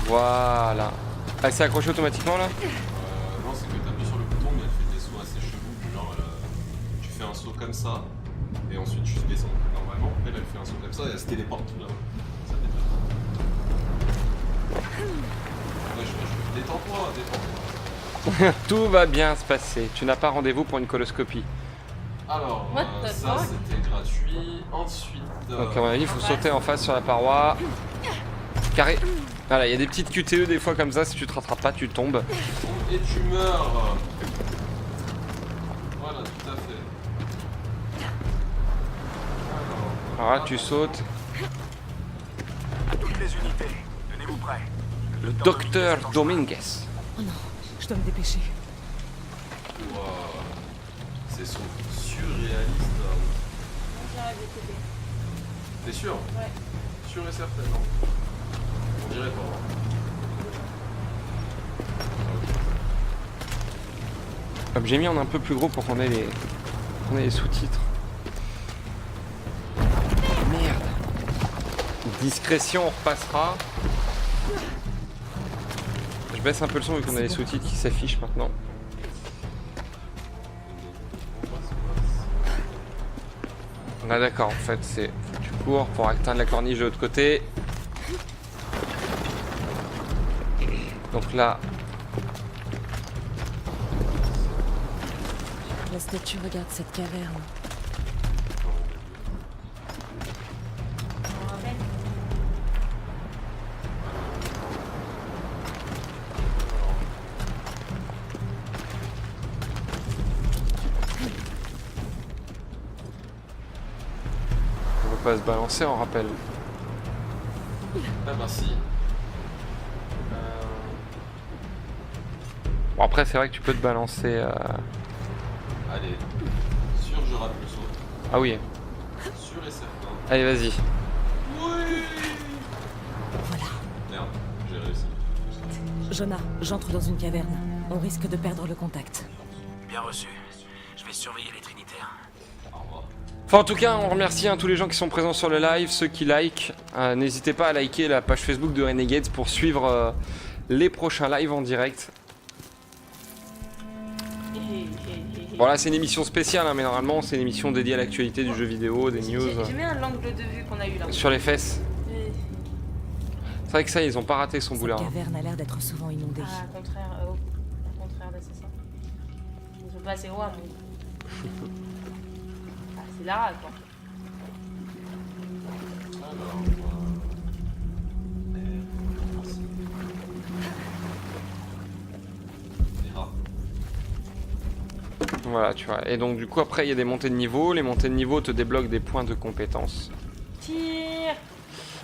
Voilà. Elle s'est accrochée automatiquement là? Non, c'est que t'appuies sur le bouton, mais elle fait des sauts assez chelous. Du genre, tu fais un saut comme ça, et ensuite tu descends normalement. Elle fait un saut comme ça, et elle se téléporte là. Ça détruit. Ouais, détends-toi. Tout va bien se passer. Tu n'as pas rendez-vous pour une coloscopie. Alors, What the ça fuck? c'était gratuit. Ensuite. Donc à mon avis, il faut sauter en face sur la paroi. Carré. Voilà, il y a des petites QTE des fois comme ça, si tu te rattrapes pas, tu tombes. Et tu meurs. Voilà, tout à fait. Alors là, tu sautes. À toutes les unités, tenez-vous prêts. Le docteur Dominguez. Oh non, je dois me dépêcher. Wow. C'est surréaliste. J'arrive de t'aider. T'es sûr? Ouais. Sûr et certain, non? On dirait pas. Hop, j'ai mis en un peu plus gros pour qu'on ait les sous-titres. Merde. Discrétion, on repassera. Je baisse un peu le son vu qu'on a les sous-titres qui s'affichent maintenant. Ah d'accord, en fait c'est... Tu cours pour atteindre la corniche de l'autre côté. Donc là, Est-ce que tu regardes cette caverne? On rappelle. on peut pas se balancer, on rappelle. Ah bah si. Bon après c'est vrai que tu peux te balancer. Allez. Sûr, je rate le saut. Ah oui. Sûr et certain. Allez vas-y. Oui. Voilà. Merde, j'ai réussi. Jonah, j'entre dans une caverne. On risque de perdre le contact. Bien reçu. Je vais surveiller les Trinitaires. Au revoir. Enfin en tout cas on remercie tous les gens qui sont présents sur le live, ceux qui like. N'hésitez pas à liker la page Facebook de Renegades pour suivre les prochains lives en direct. Bon là c'est une émission spéciale mais normalement c'est une émission dédiée à l'actualité du jeu vidéo, des news. J'ai mis un angle de vue qu'on a eu là. Sur les fesses. C'est vrai que ça ils ont pas raté son Cette boulard. caverne a l'air d'être souvent inondée. Ah, au contraire, là c'est ça. Ils sont pas assez hauts à mon goût. Ah, c'est Lara quoi. Alors, merci. Et rats. Voilà tu vois. Et donc du coup après il y a des montées de niveau. Les montées de niveau te débloquent des points de compétences. Tire.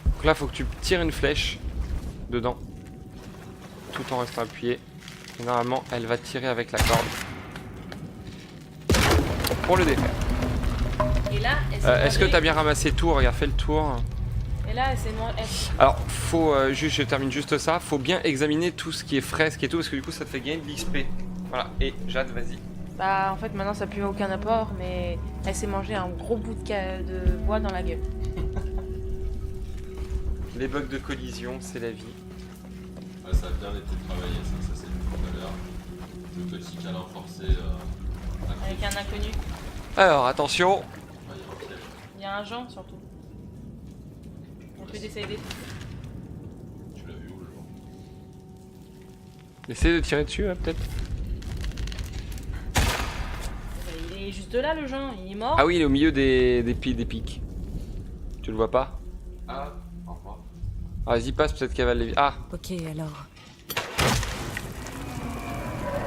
Donc là faut que tu tires une flèche dedans. Tout en restant appuyé. Et normalement elle va tirer avec la corde. Pour le défaire. Et là, Est-ce que t'as bien ramassé le tour? Regarde, fais le tour. Et là, c'est moi. Alors, faut juste, je termine juste ça. Faut bien examiner tout ce qui est fresque et tout, parce que du coup, ça te fait gagner de l'XP. Voilà. Et Jade, vas-y. Bah, en fait, maintenant ça pue aucun apport, mais elle s'est mangé un gros bout de bois dans la gueule. Les bugs de collision, c'est la vie. Ouais, ça a bien été travaillé, ça c'est vu tout à l'heure. Le petit câlin forcé. Avec un inconnu. Alors, attention. Ah, il y a un piège. Il y a un Jean surtout. On peut décider. Tu l'as vu où le jour? Essaye de tirer dessus, hein, peut-être. Il est juste là le Jean, il est mort. Ah oui, il est au milieu des pics. Tu le vois pas? Ah, au revoir. Ah, vas-y, passe, peut-être qu'elle va les... Ah, Ok, alors.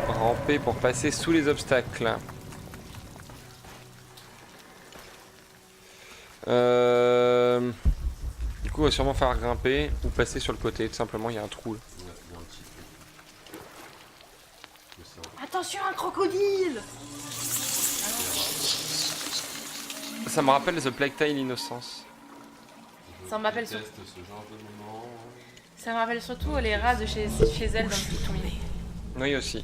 ramper pour passer sous les obstacles. Du coup, on va sûrement faire grimper ou passer sur le côté. Tout simplement, il y a un trou. Là. Il y a un petit truc. Mais c'est un- Attention, un crocodile. Ça me rappelle The Plague Tale Innocence. Ça m'appelle sur... déteste ce genre de moment. Ça me rappelle surtout les rats de chez elle dans le tourné. Oui, aussi.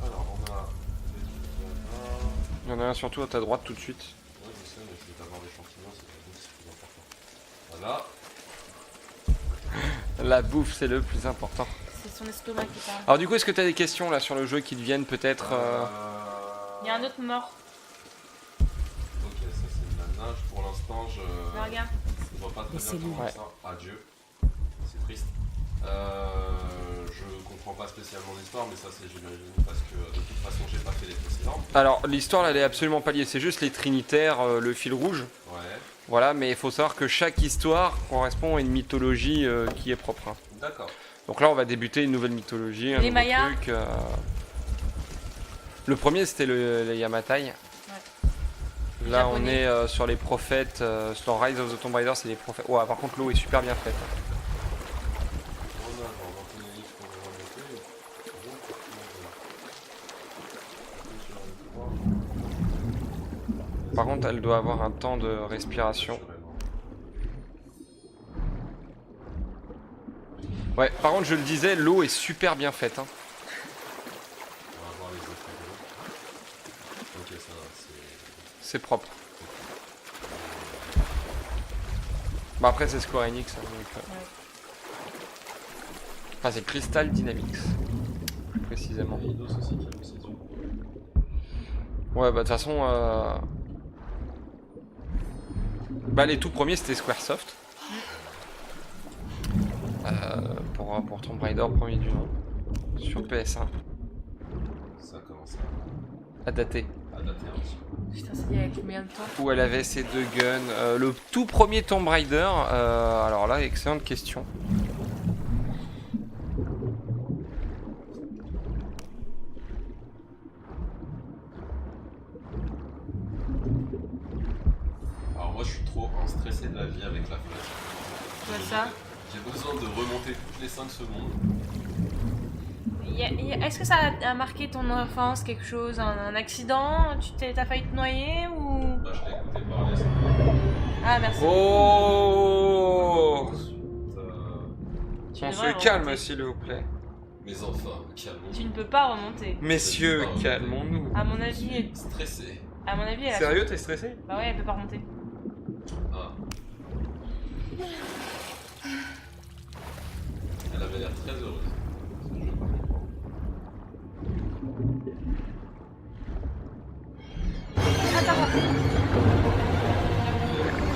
Alors, on a des trucs là-bas. Il y en a un surtout à ta droite tout de suite. Ouais, je sais, mais je vais t'avoir des champignons, c'est plus important. Voilà. La bouffe, c'est le plus important. C'est son estomac qui parle. Alors du coup, est-ce que tu as des questions là sur le jeu qui te viennent peut-être Il y a un autre mort. Ok, ça c'est une nage. Pour l'instant, je Regarde. ne vois pas très bien Laissez-le. comment Ouais. ça. Adieu. C'est triste. Je comprends pas spécialement l'histoire, mais ça c'est j'imagine parce que de toute façon j'ai pas fait les précédents. Alors l'histoire là, elle est absolument pas liée, c'est juste les Trinitaires, le fil rouge. Ouais. Voilà, mais il faut savoir que chaque histoire correspond à une mythologie qui est propre. Hein. D'accord. Donc là, on va débuter une nouvelle mythologie, un Les nouveau Mayas. truc. Le premier, c'était les Yamatai. Là, on Japonais. est sur les prophètes. Sur Rise of the Tomb Raider, c'est les prophètes. Ouais, par contre, l'eau est super bien faite. On a inventé les livres qu'on va remonter. Par contre, elle doit avoir un temps de respiration. Ouais, par contre, je le disais, l'eau est super bien faite. Hein. On va voir les effets de l'eau. Ok, ça va, C'est propre. Bah après, c'est Square Enix. Hein, donc, Enfin, c'est Crystal Dynamics. Précisément. Il y a Eidos aussi qui a bossé dessus. Ouais, bah de toute façon. Bah, les tout premiers, c'était Squaresoft. pour Tomb Raider premier du nom sur PS1. Ça commence À dater. à dater un petit peu. Putain, c'est il y a combien de temps? Où elle avait ses deux guns. Le tout premier Tomb Raider, alors là, excellente question. Alors moi je suis trop stressé de la vie avec la flash. Tu vois ça? J'ai besoin de remonter toutes les 5 secondes. Est-ce que ça a marqué ton enfance, quelque chose, un accident? T'as failli te noyer ou... Bah je t'ai écouté parler ça. Ah merci. Oh, Ensuite, Tu on devrais se calme remonter. s'il vous plaît. mais enfin, calmons-nous. Tu ne peux pas remonter. Messieurs, calmons-nous. À mon avis, Stressé. elle a... Sérieux, t'es stressé? Bah ouais, elle peut pas remonter. Ah. Elle avait l'air très heureuse. Je veux pas comprendre.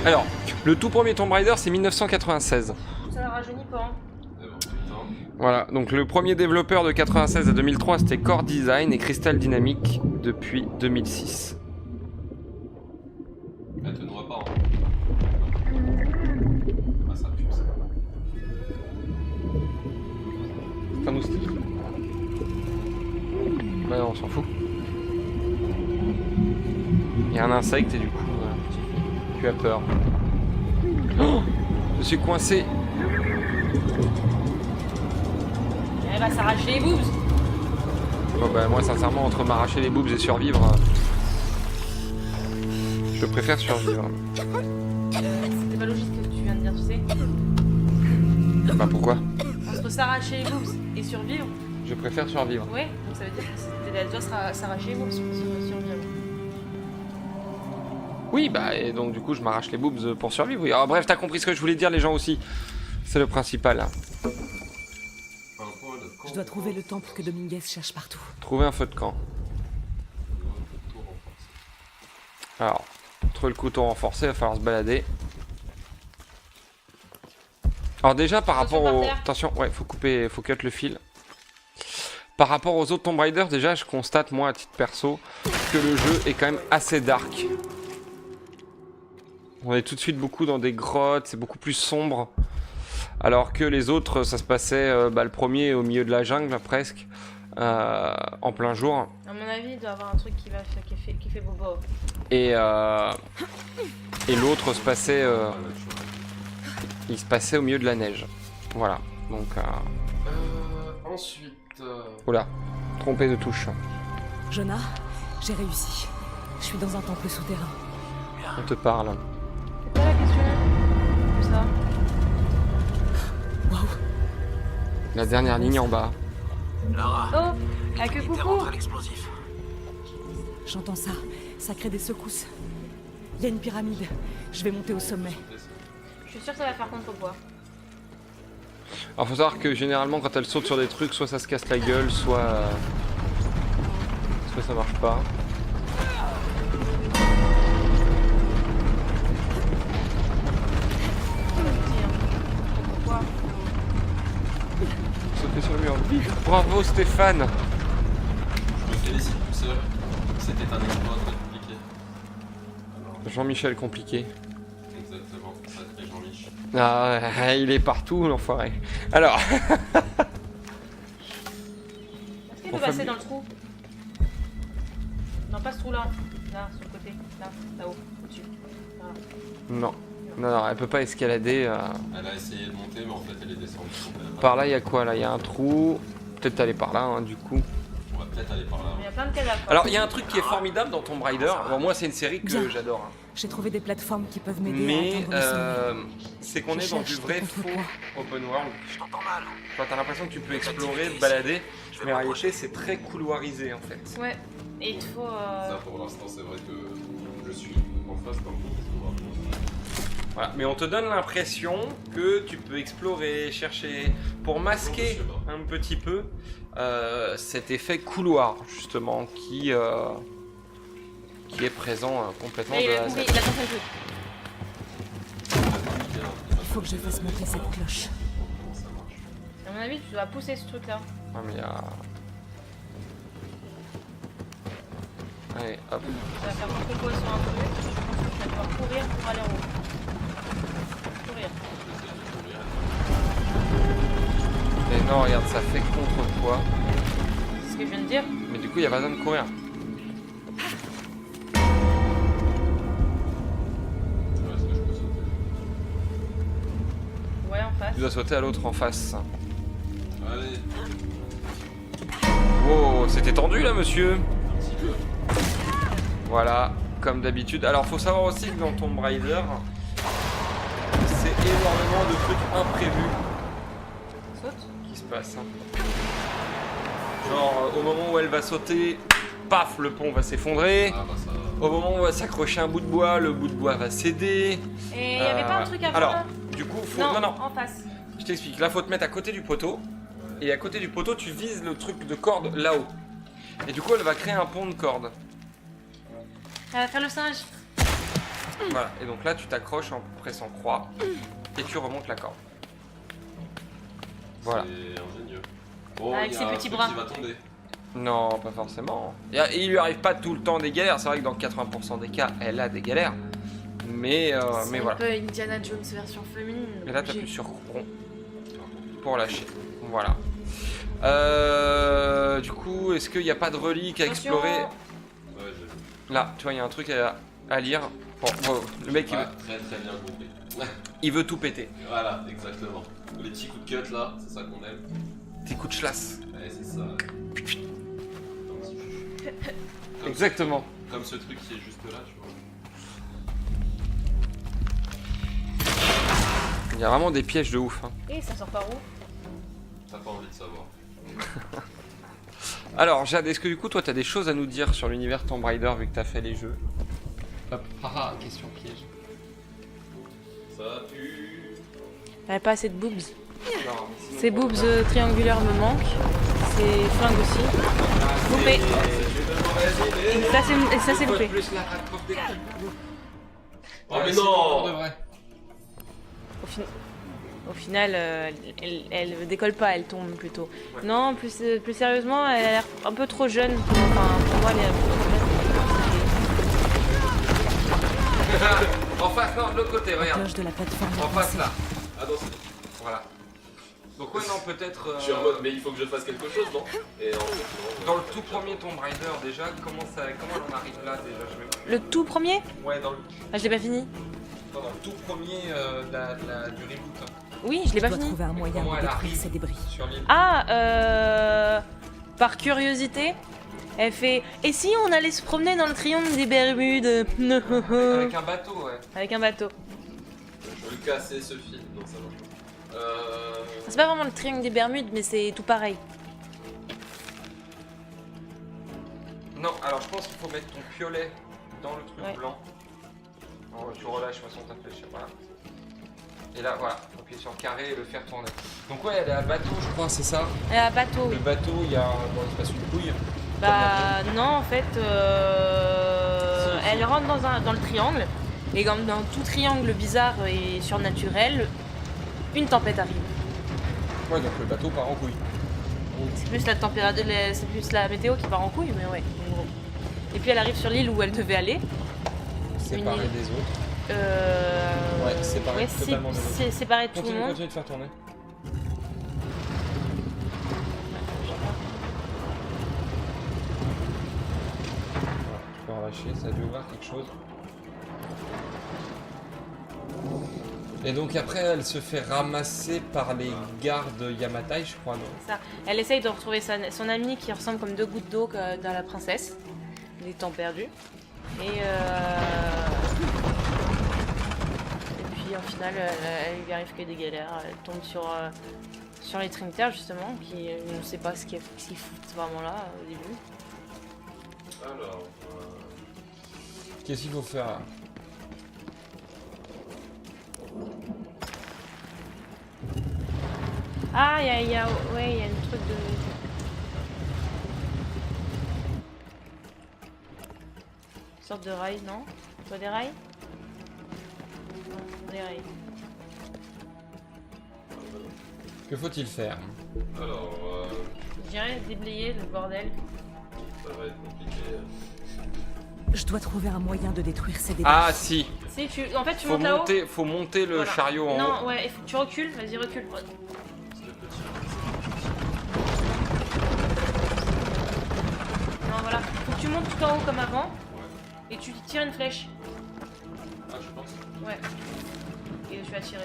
Alors, le tout premier Tomb Raider, c'est 1996. Ça la rajeunit pas. Hein. Mais bon, putain. Voilà, donc le premier développeur de 96 à 2003, c'était Core Design et Crystal Dynamics depuis 2006. Elle te noie pas, hein. Ah, ça pue, ça. C'est un moustique. Bah non, on s'en fout. Il y a un insecte et du coup, voilà, tu as peur. Oh, je suis coincé. Elle va s'arracher les boobs. Bon bah moi sincèrement entre m'arracher les boobs et survivre, je préfère survivre. C'était pas logique ce que tu viens de dire, tu sais. Bah pourquoi? Entre s'arracher les boobs et survivre, Je préfère survivre. ouais, donc ça veut dire que elle doit s'arracher les boobs pour survivre. Oui bah et donc du coup je m'arrache les boobs pour survivre. Oui. Alors bref, t'as compris ce que je voulais dire les gens aussi. C'est le principal. Un point de camp. Je dois trouver le temple que Dominguez cherche partout. Trouver un feu de camp. Alors, trouver le couteau renforcé, il va falloir se balader. Alors déjà par Attention rapport par au... terre. Attention, ouais, faut couper, faut cut le fil. Par rapport aux autres Tomb Raider, déjà je constate moi à titre perso que le jeu est quand même assez dark. On est tout de suite beaucoup dans des grottes, c'est beaucoup plus sombre. Alors que les autres, ça se passait, le premier au milieu de la jungle presque, en plein jour. À mon avis, il doit y avoir un truc qui fait bobo. Et l'autre se passait, il se passait au milieu de la neige. Voilà, donc... Ensuite... Oula, trompé de touche. Jonah, j'ai réussi. Je suis dans un temple souterrain. On te parle. C'est quoi la question? Comme ça. Waouh, La dernière ligne en bas. Oh, à que coucou. j'entends ça. Ça crée des secousses. Il y a une pyramide. Je vais monter au sommet. Je suis sûre que ça va faire contre-poids. Alors faut savoir que généralement quand elle saute sur des trucs, soit ça se casse la gueule, soit ça marche pas. Pourquoi? Sauter sur le mur. Vite. Bravo Stéphane. Je me félicite tout seul. C'était un exploit très compliqué. Alors, Jean-Michel compliqué. exactement, sacré Jean-Mich. Ah, il est partout l'enfoiré. Alors, Est-ce qu'il peut Enfin, passer dans le trou? Non, pas ce trou-là. Là, sur le côté. Là, là-haut, au-dessus. Voilà. non. Non, elle peut pas escalader. Elle a essayé de monter, mais en fait, elle est descendue. Donc elle a pas- Par là, il y a quoi là? Il y a un trou. Peut-être aller par là, hein, du coup. On va peut-être aller par là. Il y a plein de cadavres. Alors, il y a un truc qui est formidable dans Tomb Raider. Bon, moi, c'est une série que Bien. j'adore. Hein. J'ai trouvé des plateformes qui peuvent m'aider Mais à atteindre le sommet. c'est qu'on Je est dans du cherche vrai des faux contrepoids. open world. Quand t'as l'impression que tu peux explorer, te balader, mais en réalité c'est très couloirisé en fait. Ouais. Et il te faut. Ça, pour l'instant, c'est vrai que je suis en face d'un bon pouvoir. Voilà. Mais on te donne l'impression que tu peux explorer, chercher, pour masquer un petit peu cet effet couloir justement qui est présent complètement Mais de il A a à Z. compris, il a compris le truc. Il faut que je fasse monter cette cloche. Comment ça marche? avis, tu dois pousser ce truc là. Ah, mais il y a. Allez, hop. Tu vas faire un combo sur un truc. Tu vas devoir courir pour aller en haut. Courir. Et non, regarde, ça fait contre-poids. C'est ce que je viens de dire. Mais du coup, il n'y a pas besoin de courir. Ouais, en face. Tu dois sauter à l'autre en face. Allez, Wow, c'était tendu là, monsieur. un petit peu. Voilà, comme d'habitude. Alors, faut savoir aussi que dans Tomb Raider, c'est énormément de trucs imprévus Saute. qui se passent. Hein. Genre, au moment où elle va sauter, paf, le pont va s'effondrer. Ah bah ça... Au moment où on va s'accrocher un bout de bois, le bout de bois va céder. Et il y avait pas un truc avant Alors, là du coup, faut. Non, Non, en face. je t'explique. Là, faut te mettre à côté du poteau. Et à côté du poteau, tu vises le truc de corde là-haut. Et du coup, elle va créer un pont de corde. Elle va faire le singe. Voilà. Et donc là, tu t'accroches en pressant croix. Et tu remontes la corde. Voilà. C'est ingénieux. Bon, Avec il y a ses un petits truc bras. qui va tomber. Non, pas forcément. Et il lui arrive pas tout le temps des galères. C'est vrai que dans 80% des cas, elle a des galères. Mais C'est voilà. un peu Indiana Jones version féminine. Et là, t'appuies J'ai- sur rond pour lâcher. Voilà. Du coup, est-ce qu'il n'y a pas de relique à Attention. explorer? Ouais, j'ai vu. Là, tu vois, il y a un truc à lire. Bon, le mec, Ouais, très très bien compris. il veut tout péter. Voilà, exactement. Les petits coups de cut là, c'est ça qu'on aime. Tes coups de chlasse. Ouais, c'est ça. Un petit chuchu. Exactement. Comme ce truc qui est juste là, tu vois. Il y a vraiment des pièges de ouf. Hein. Et ça sort par où? T'as pas envie de savoir. Alors, Jade, est-ce que du coup, toi, t'as des choses à nous dire sur l'univers Tomb Raider vu que t'as fait les jeux? Hop, haha, question piège. Ça pue. Elle a pas assez de boobs. Non, mais sinon, Ces boobs triangulaires me manquent. Ces flingues aussi. Loupé. Et ça c'est loupé. Plus la Raccroft des coups. Oh mais c'est pour de non. vrai. Au final, elle décolle pas, elle tombe plutôt. Non, plus sérieusement, elle a l'air un peu trop jeune. Enfin, pour moi, elle est un peu trop jeune. En face, non, de l'autre côté, regarde. Cloche de la plateforme. En face, là. Ah non, c'est... Voilà. Donc, ouais, non, peut-être. Je suis en mode, mais il faut que je fasse quelque chose, non? Et en fait, non. Dans le tout premier Tomb Raider, déjà, comment on en arrive là, déjà je vais... Le tout premier? Ouais, dans le, Ah, je l'ai pas fini. non, dans le tout premier du reboot. Oui, je l'ai Je pas dois fini. trouver un moyen Comment de elle détruire arrive ces débris. sur l'île. Ah, par curiosité, elle fait. Et si on allait se promener dans le triangle des Bermudes? Avec un bateau, ouais. Avec un bateau. Je veux le casser ce fil. Non, ça marche pas. C'est pas vraiment le triangle des Bermudes, mais c'est tout pareil. Non, alors je pense qu'il faut mettre ton piolet dans le truc Ouais. blanc. Oh, tu relâches de toute façon ta flèche, voilà. Et là, voilà, faut appuyer sur carré et le faire tourner. Donc ouais, elle est à bateau, je crois, c'est ça. Elle a un bateau. Le bateau, il y a bon, il se passe une couille. Bah non, en fait, Si, elle rentre dans le triangle. Et comme dans tout triangle bizarre et surnaturel, une tempête arrive. Ouais, donc le bateau part en couille. C'est plus la température, c'est plus la météo qui part en couille, mais ouais, en gros. Et puis elle arrive sur l'île où elle devait aller. C'est une Séparé île. des autres. Ouais, séparé totalement des autres. c'est séparé de tout le Continue, monde. continue de faire tourner. Voilà, tu peux relâcher, ça a dû ouvrir quelque chose. Et donc après, elle se fait ramasser par les gardes Yamatai, je crois, non? Ça. Elle essaye de retrouver son amie qui ressemble comme deux gouttes d'eau dans la princesse, des temps perdus. Et puis en final, elle lui arrive que des galères. Elle tombe sur les Trinitaires justement, qui ne sait pas ce qu'ils foutent vraiment là au début. Alors... Qu'est-ce qu'il faut faire là? Ah, il y a un truc de... Une sorte de rail, non? Tu vois des rails? Non, des rails. Que faut-il faire? Alors, Je dirais déblayer le bordel. ça va être compliqué. Je dois trouver un moyen de détruire ces débris. Ah si, Si, en fait, tu montes là-haut. faut monter le Voilà. chariot en haut. Non, ouais, il faut que tu recules. Vas-y, recule. Non, voilà. Faut que tu montes tout en haut comme avant. Et tu tires une flèche. Ah, je pense. Ouais. Et tu vas tirer.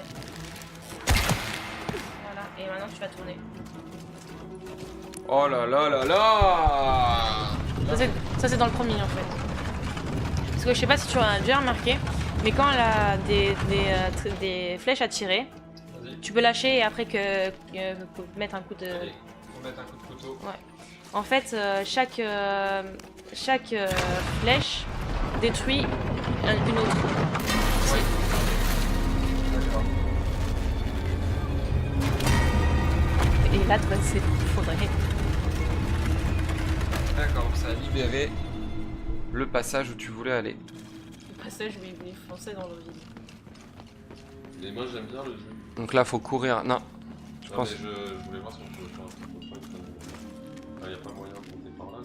Voilà. Et maintenant, tu vas tourner. Oh là là là là. Ça, c'est dans le premier, en fait. Parce que je sais pas si tu as déjà remarqué, mais quand elle a des flèches à tirer, tu peux lâcher et après mettre un coup de... Allez, faut mettre un coup de couteau. Ouais. En fait, chaque flèche détruit une autre. D'accord. Et là, toi, c'est faudrait. D'accord, donc ça a libéré le passage où tu voulais aller. Le passage où il voulait foncer dans le vide. Mais moi, j'aime bien le jeu. Donc là, faut courir. Non, je pense. Mais je voulais voir si on pouvait faire un truc pour pas que... Il n'y a pas moyen de monter par là,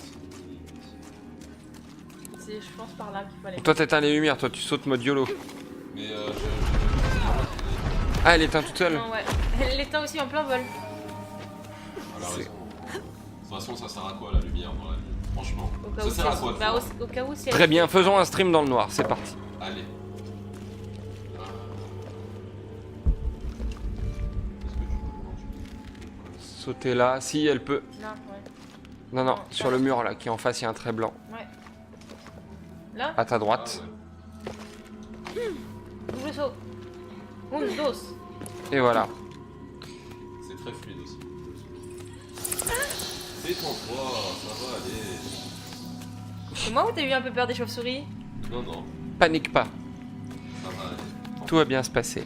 C'est, je pense, par là qu'il faut aller. Toi, t'éteins les lumières, toi, tu sautes mode YOLO. Mais Ah, elle éteint toute seule. Non, ouais. Elle l'éteint aussi en plein vol. elle a raison. De toute façon, ça sert à quoi la lumière dans la nuit? Franchement. Au cas Ça où sert à quoi de voir au cas où si elle... Très bien, faisons un stream dans le noir, c'est parti. Allez. Est-ce que tu peux Sauter là, si elle peut. Non, ouais. Non, non, sur le mur là, qui est en face, il y a un trait blanc. Ouais. Là, À ta droite. double saut. Un, dos. Et voilà. C'est très fluide aussi. Détends-toi, ça va aller. C'est moi ou t'as eu un peu peur des chauves-souris? Non, non, Panique pas, ça va aller. tout va bien se passer.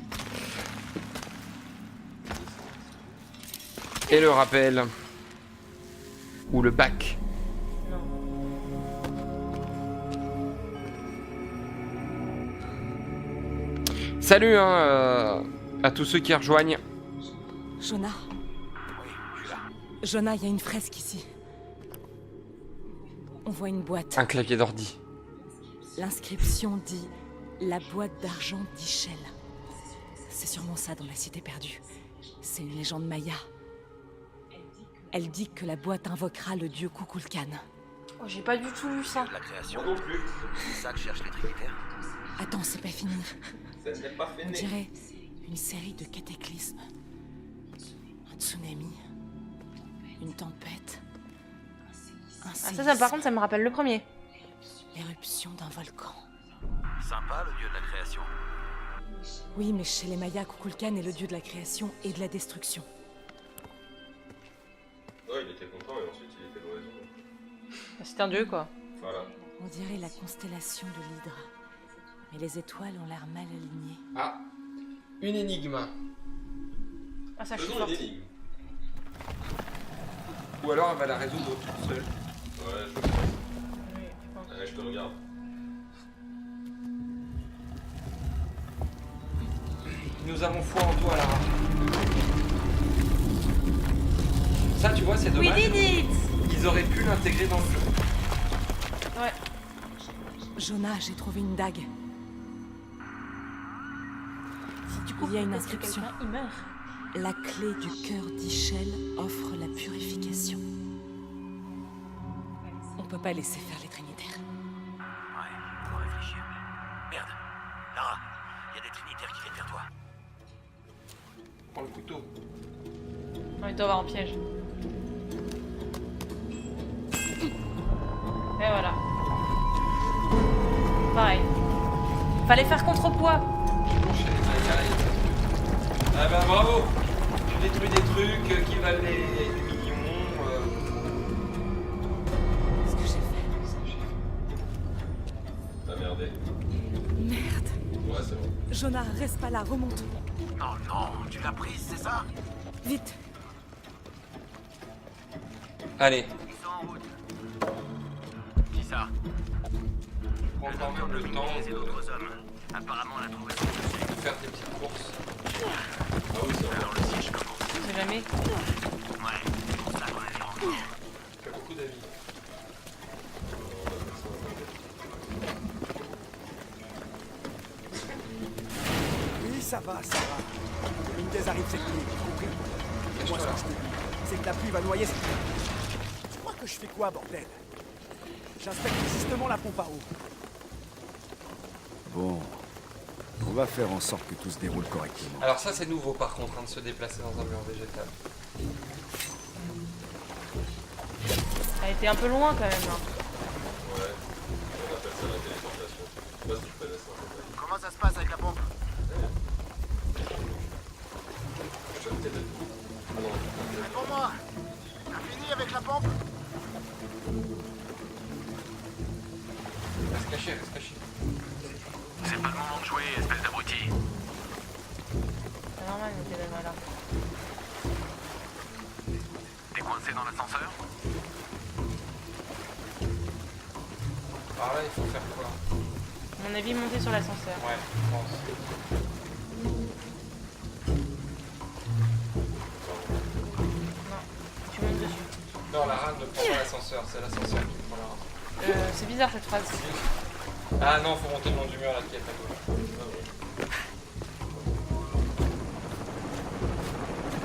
Et le rappel. Ou le bac. Non. Salut hein, à tous ceux qui rejoignent. Jonah. Jonah, il y a une fresque ici. On voit une boîte. Un clavier d'ordi. L'inscription dit « La boîte d'argent d'Ischel ». C'est sûrement ça dans la cité perdue. C'est une légende maya. Elle dit que la boîte invoquera le dieu Kukulkan. Oh, j'ai pas du tout lu ça. La création. Non plus. C'est ça que cherchent les Trinitaires. Attends, c'est pas fini. Ça n'est pas On dirait une série de cataclysmes. Un tsunami. Une tempête. Un Ah, ça, par contre, ça me rappelle le premier. L'éruption d'un volcan. Sympa, le dieu de la création. Oui, mais chez les Mayas, Kukulkan est le dieu de la création et de la destruction. Ouais, il était content et ensuite il était l'oiseau. C'est un dieu, quoi. Voilà. On dirait la constellation de l'Hydre. Mais les étoiles ont l'air mal alignées. Ah, une énigme. Ah, ça, je suis Faisons forte. une énigme. Ou alors elle va la résoudre toute seule. Ouais, je pense. Oui, je pense. Allez, je te regarde. Nous avons foi en toi, Lara. Ça, tu vois, c'est We dommage. did it! Ils auraient pu l'intégrer dans le jeu. Ouais. Jonah, j'ai trouvé une dague. Si tu Il y a une parce que inscription. quelqu'un, il meurt. La clé du cœur d'Ischel offre la purification. On peut pas laisser faire les Trinitaires. Ouais, faut réfléchir. Merde. Lara, il y a des Trinitaires qui viennent vers toi. Prends le couteau. Non, il doit avoir un piège. Et voilà. Pareil. Fallait faire contrepoids. Ah bah bravo. Tu détruis des trucs qui valent des millions. Ce que j'ai fait. T'as merdé. Merde. Ouais, c'est bon. Jonah, reste pas là, remonte. Oh non, tu l'as prise, c'est ça? Vite. Allez, Ils sont en route. Qui ça? prends quand même le temps Et d'autres hommes. Apparemment, on a trouvé son dessus. de faire tes petites courses. Ah oui, c'est vrai. Alors le siège commence. sait jamais. T'as beaucoup d'avis. Oui, ça va, ça va. Dominguez arrive cette nuit, compris? Et moi, ce que je te dis, c'est que la pluie va noyer cette... Tu crois que je fais quoi, bordel? J'inspecte justement la pompe à eau. Bon, on va faire en sorte que tout se déroule correctement. Alors ça c'est nouveau par contre, hein, de se déplacer dans un mur végétal. Elle était un peu loin quand même. Hein. Ouais, on appelle ça la téléportation. Je sais pas si tu connais ça. Comment ça se passe avec la pompe? Pour moi. T'as fini avec la pompe? Reste caché, reste caché. C'est pas le moment de jouer, espèce d'abruti. C'est normal, mais t'es là. T'es coincé dans l'ascenseur? Alors là il faut faire quoi? À mon avis, monter sur l'ascenseur. Ouais, je pense. Non, tu montes dessus. Non, la rade ne prend pas l'ascenseur, c'est l'ascenseur qui prend la rade. C'est bizarre cette phrase. Ah non, faut monter le long du mur là qui est à gauche.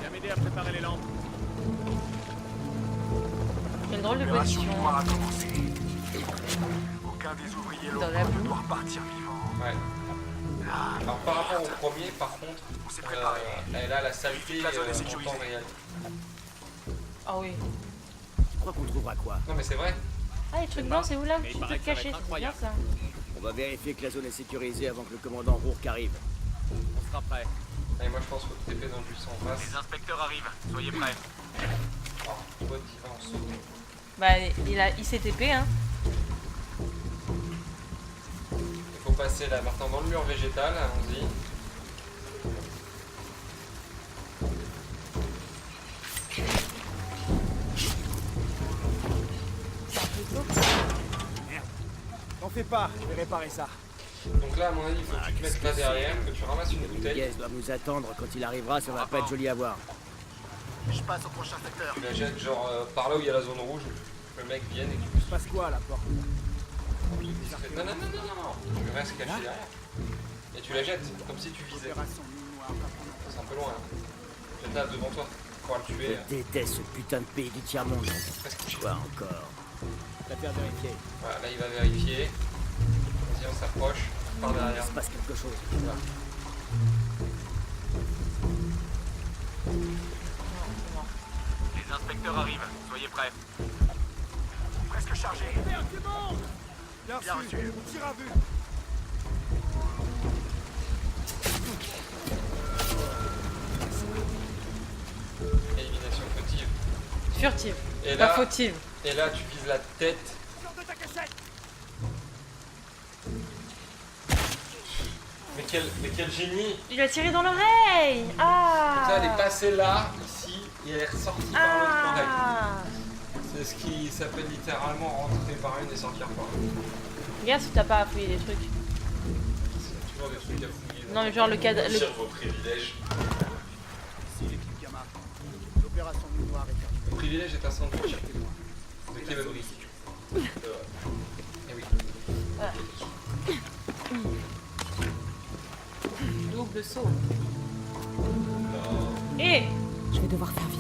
Viens m'aider à préparer les lampes. J'ai une drôle de position. a commencé. Aucun des ouvriers Dans la boue. doit repartir vivant. Ouais. Alors par rapport au premier, par contre, elle a la saleté en temps réel. Ah oui. Tu crois qu'on trouvera quoi? Non mais c'est vrai. Ah, les trucs blancs, c'est où là? Mais Tu il peux paraît te que ça va cacher, être c'est bien incroyable. ça. On va vérifier que la zone est sécurisée avant que le commandant Rourke arrive. On sera prêt. Allez, moi je pense qu'il faut TP dans le buisson en face. Les inspecteurs arrivent, soyez prêts. Alors, toi t'y vas en saut. Bah, il s'est TP, hein. Il faut passer là maintenant dans le mur végétal, allons-y. T'en fais pas, je vais réparer ça. Donc là à mon avis il faut que tu te mettes là derrière, que tu ramasses une bouteille. Dominguez doit nous attendre quand il arrivera, ça va pas être joli à voir. Je passe au prochain secteur. Tu la jettes genre par là où il y a la zone rouge, que le mec vienne et que tu puisses Passe quoi à la porte? Non, tu restes caché derrière. Et tu la jettes, comme si tu visais. C'est un peu loin. Jette là devant toi, pour le tuer. Je déteste ce putain de pays du tiers-monde. Reste couché. Quoi encore? Je vais faire vérifier. Voilà, là il va vérifier. Vas-y, on s'approche. Par derrière. Il se passe quelque chose. Là. Les inspecteurs arrivent, soyez prêts. Presque chargé. Bien reçu. Tir à vue. Élimination fautive. Furtive. Et Pas là, fautive. et là tu vises la tête. Mais quel génie! Il a tiré dans l'oreille. Ah. Ça, elle est passée là, ici, et elle est ressortie par l'autre oreille. Ah. C'est ce qui s'appelle littéralement rentrer par une et sortir par l'autre. Regarde si t'as pas à fouiller des trucs. C'est toujours des trucs à fouiller. Non mais genre le cadre. Cherche vos privilèges. Ici l'équipe Gamma. L'opération Nuit Noire est terminée. Le privilège est un sandwich de Kevin Rick. Eh oui. Voilà. Double saut. Et Je vais devoir faire vite.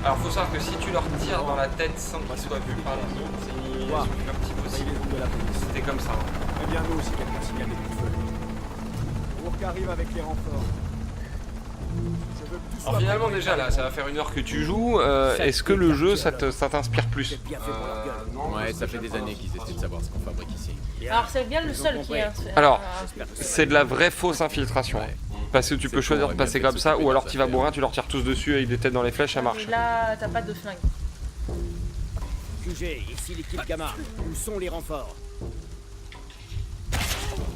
Alors faut savoir que si tu leur tires dans la tête sans qu'ils soient vus par les autres, c'est une élimination impossible. De la police. C'était comme ça. Hein. Préviens-nous si quelqu'un signale des coups de feu. Rourke arrive avec les renforts. Je veux que tout soit Alors finalement préparé. déjà là, ça va faire 1 heure que tu joues. Est-ce que le jeu ça t'inspire plus? C'est bien fait pour leur gueule. Non, Ouais, ça fait des années qu'ils essaient de savoir ce qu'on fabrique ici. alors c'est bien le seul qui est. Alors, c'est de la vraie fausse infiltration. Ouais. Parce que tu peux C'est choisir con, de ouais, passer bien comme fait de ça, s'occuper ou alors des tu vas affaires. bourrin, tu leur tires tous dessus avec des têtes dans les flèches, ça marche. Mais là t'as pas de flingue. QG, ici l'équipe Gamma. Où sont les renforts?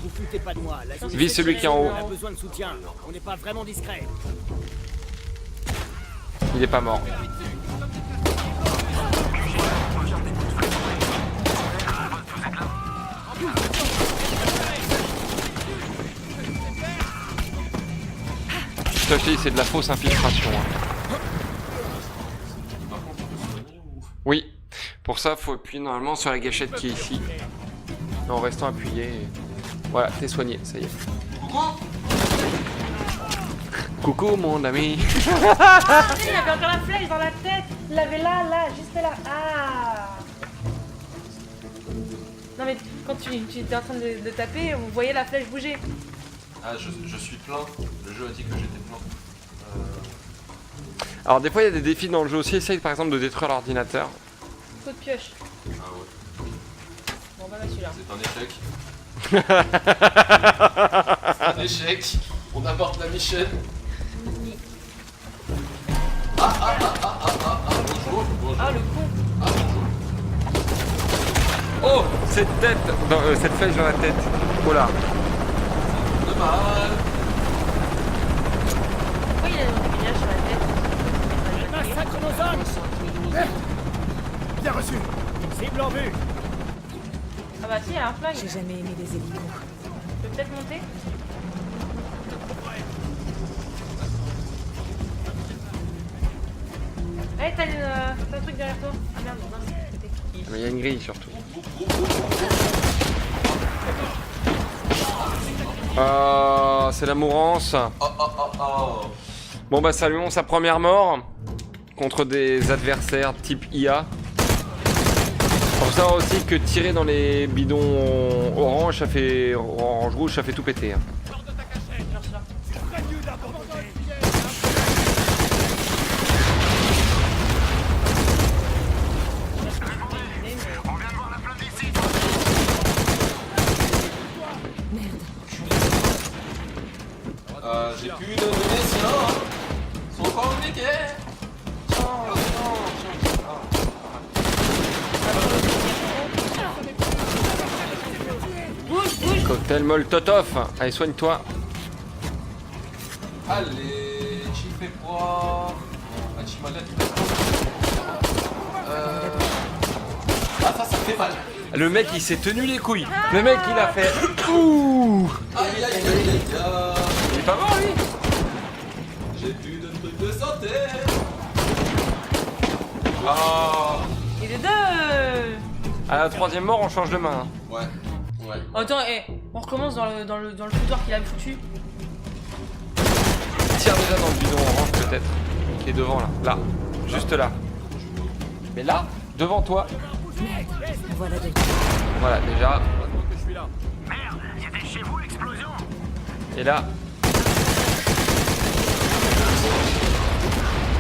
Vous foutez pas de moi. La zone Vise celui qui est en haut. On a besoin de soutien. On n'est pas vraiment discret. Il est pas mort. je te dis, c'est de la fausse infiltration. Hein. Par contre, tu peux soigner ou... Oui. Pour ça, faut appuyer normalement sur la gâchette qui est ici. En restant appuyé. Voilà, t'es soigné, ça y est. Coucou mon ami. Ah, il avait encore la flèche dans la tête. Il l'avait là, juste là. Ah. Non mais quand tu étais en train de taper, vous voyez la flèche bouger. Ah, je suis plein. Le jeu a dit que j'étais plein. Alors des fois il y a des défis dans le jeu aussi. Essaye par exemple de détruire l'ordinateur. Coup de pioche. Ah ouais. Bon bah celui-là. C'est un échec. C'est un échec. On aborde la mission. Bonjour, bonjour. Ah le con. Ah, bonjour. Oh, cette tête, cette flèche dans la tête. Oh là. De mal. Pourquoi il a un grillage sur la tête? Massacre nos hommes. Bien reçu. Cible en vue. Ah bah si, il y a un flag. J'ai jamais aimé les hélicos. Je peux peut-être monter? Eh, t'as un truc derrière toi. Ah merde, non, c'était... Mais il y a une grille surtout. C'est la mourance. Bon bah saluons sa première mort contre des adversaires type IA. Faut savoir aussi que tirer dans les bidons orange, ça fait orange rouge, ça fait tout péter. Hein. J'ai plus de munitions. Ils sont compliqués. Cocktail Molotov. Allez, soigne-toi. Allez, tu fais quoi? Ah, tu m'as l'air Ah, ça fait mal. Le mec il s'est tenu les couilles. Le mec il a fait ouh. Aïe aïe aïe aïe aïe. Il est pas mort lui. J'ai plus de trucs de santé. Ah. Il est deux. À la troisième mort on change de main. Hein. Ouais. Ouais. Attends, on recommence dans le foutoir qu'il a foutu. Tire déjà dans le bidon orange peut-être. Qui est devant là. Là. Juste là. Mais là, devant toi. Voilà des... Voilà déjà. Merde, c'était chez vous l'explosion. Et là.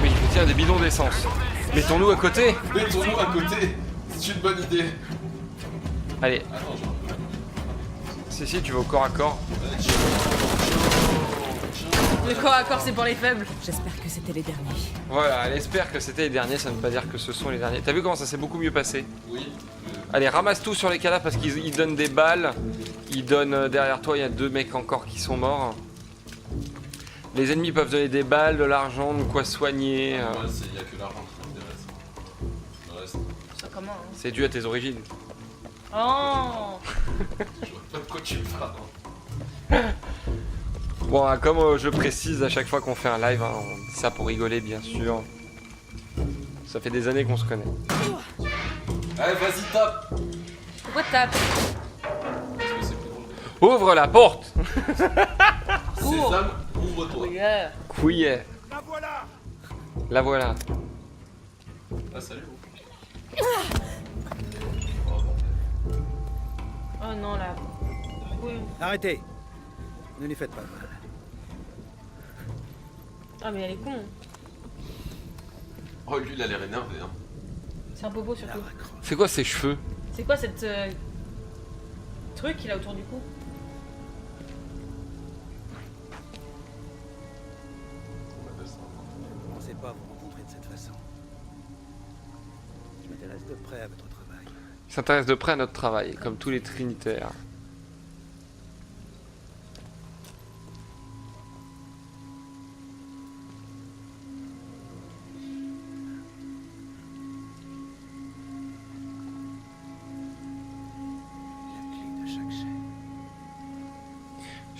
Oui, je tiens des bidons d'essence. Mettons-nous à côté. Mettons-nous à côté. C'est une bonne idée. Allez. Attends, Si, tu vas au corps à corps. Le corps à corps, c'est pour les faibles. J'espère que c'était les derniers. Voilà, elle espère que c'était les derniers, ça ne veut pas dire que ce sont les derniers. T'as vu comment ça s'est beaucoup mieux passé? Oui. Allez, ramasse tout sur les cadavres parce qu'ils donnent des balles. Ils donnent derrière toi, il y a 2 mecs encore qui sont morts. Les ennemis peuvent donner des balles, de l'argent, de quoi soigner. Il n'y a que l'argent qui m'intéresse. Le reste. Ça comment hein? C'est dû à tes origines. Oh. Je vois pas de quoi tu parles. Bon, comme je précise à chaque fois qu'on fait un live, hein, on dit ça pour rigoler bien sûr. Ça fait des années qu'on se connaît. Allez, vas-y, tape. Pourquoi tu tapes? Parce que c'est plus drôle. Ouvre la porte. Sésame, ouvre-toi. Yeah. Couillet. La voilà. La voilà. Ah, salut. Oh non, là. Oui. Arrêtez. Ne lui faites pas de mal. Ah, mais elle est con. Oh, lui, il a l'air énervé. Hein. C'est un bobo surtout. C'est quoi ces cheveux? C'est quoi cette truc qu'il a autour du cou? On appelle ça. Je ne pensais pas vous rencontrer de cette façon. Je m'intéresse de près à votre travail. Il s'intéresse de près à notre travail, comme tous les trinitaires.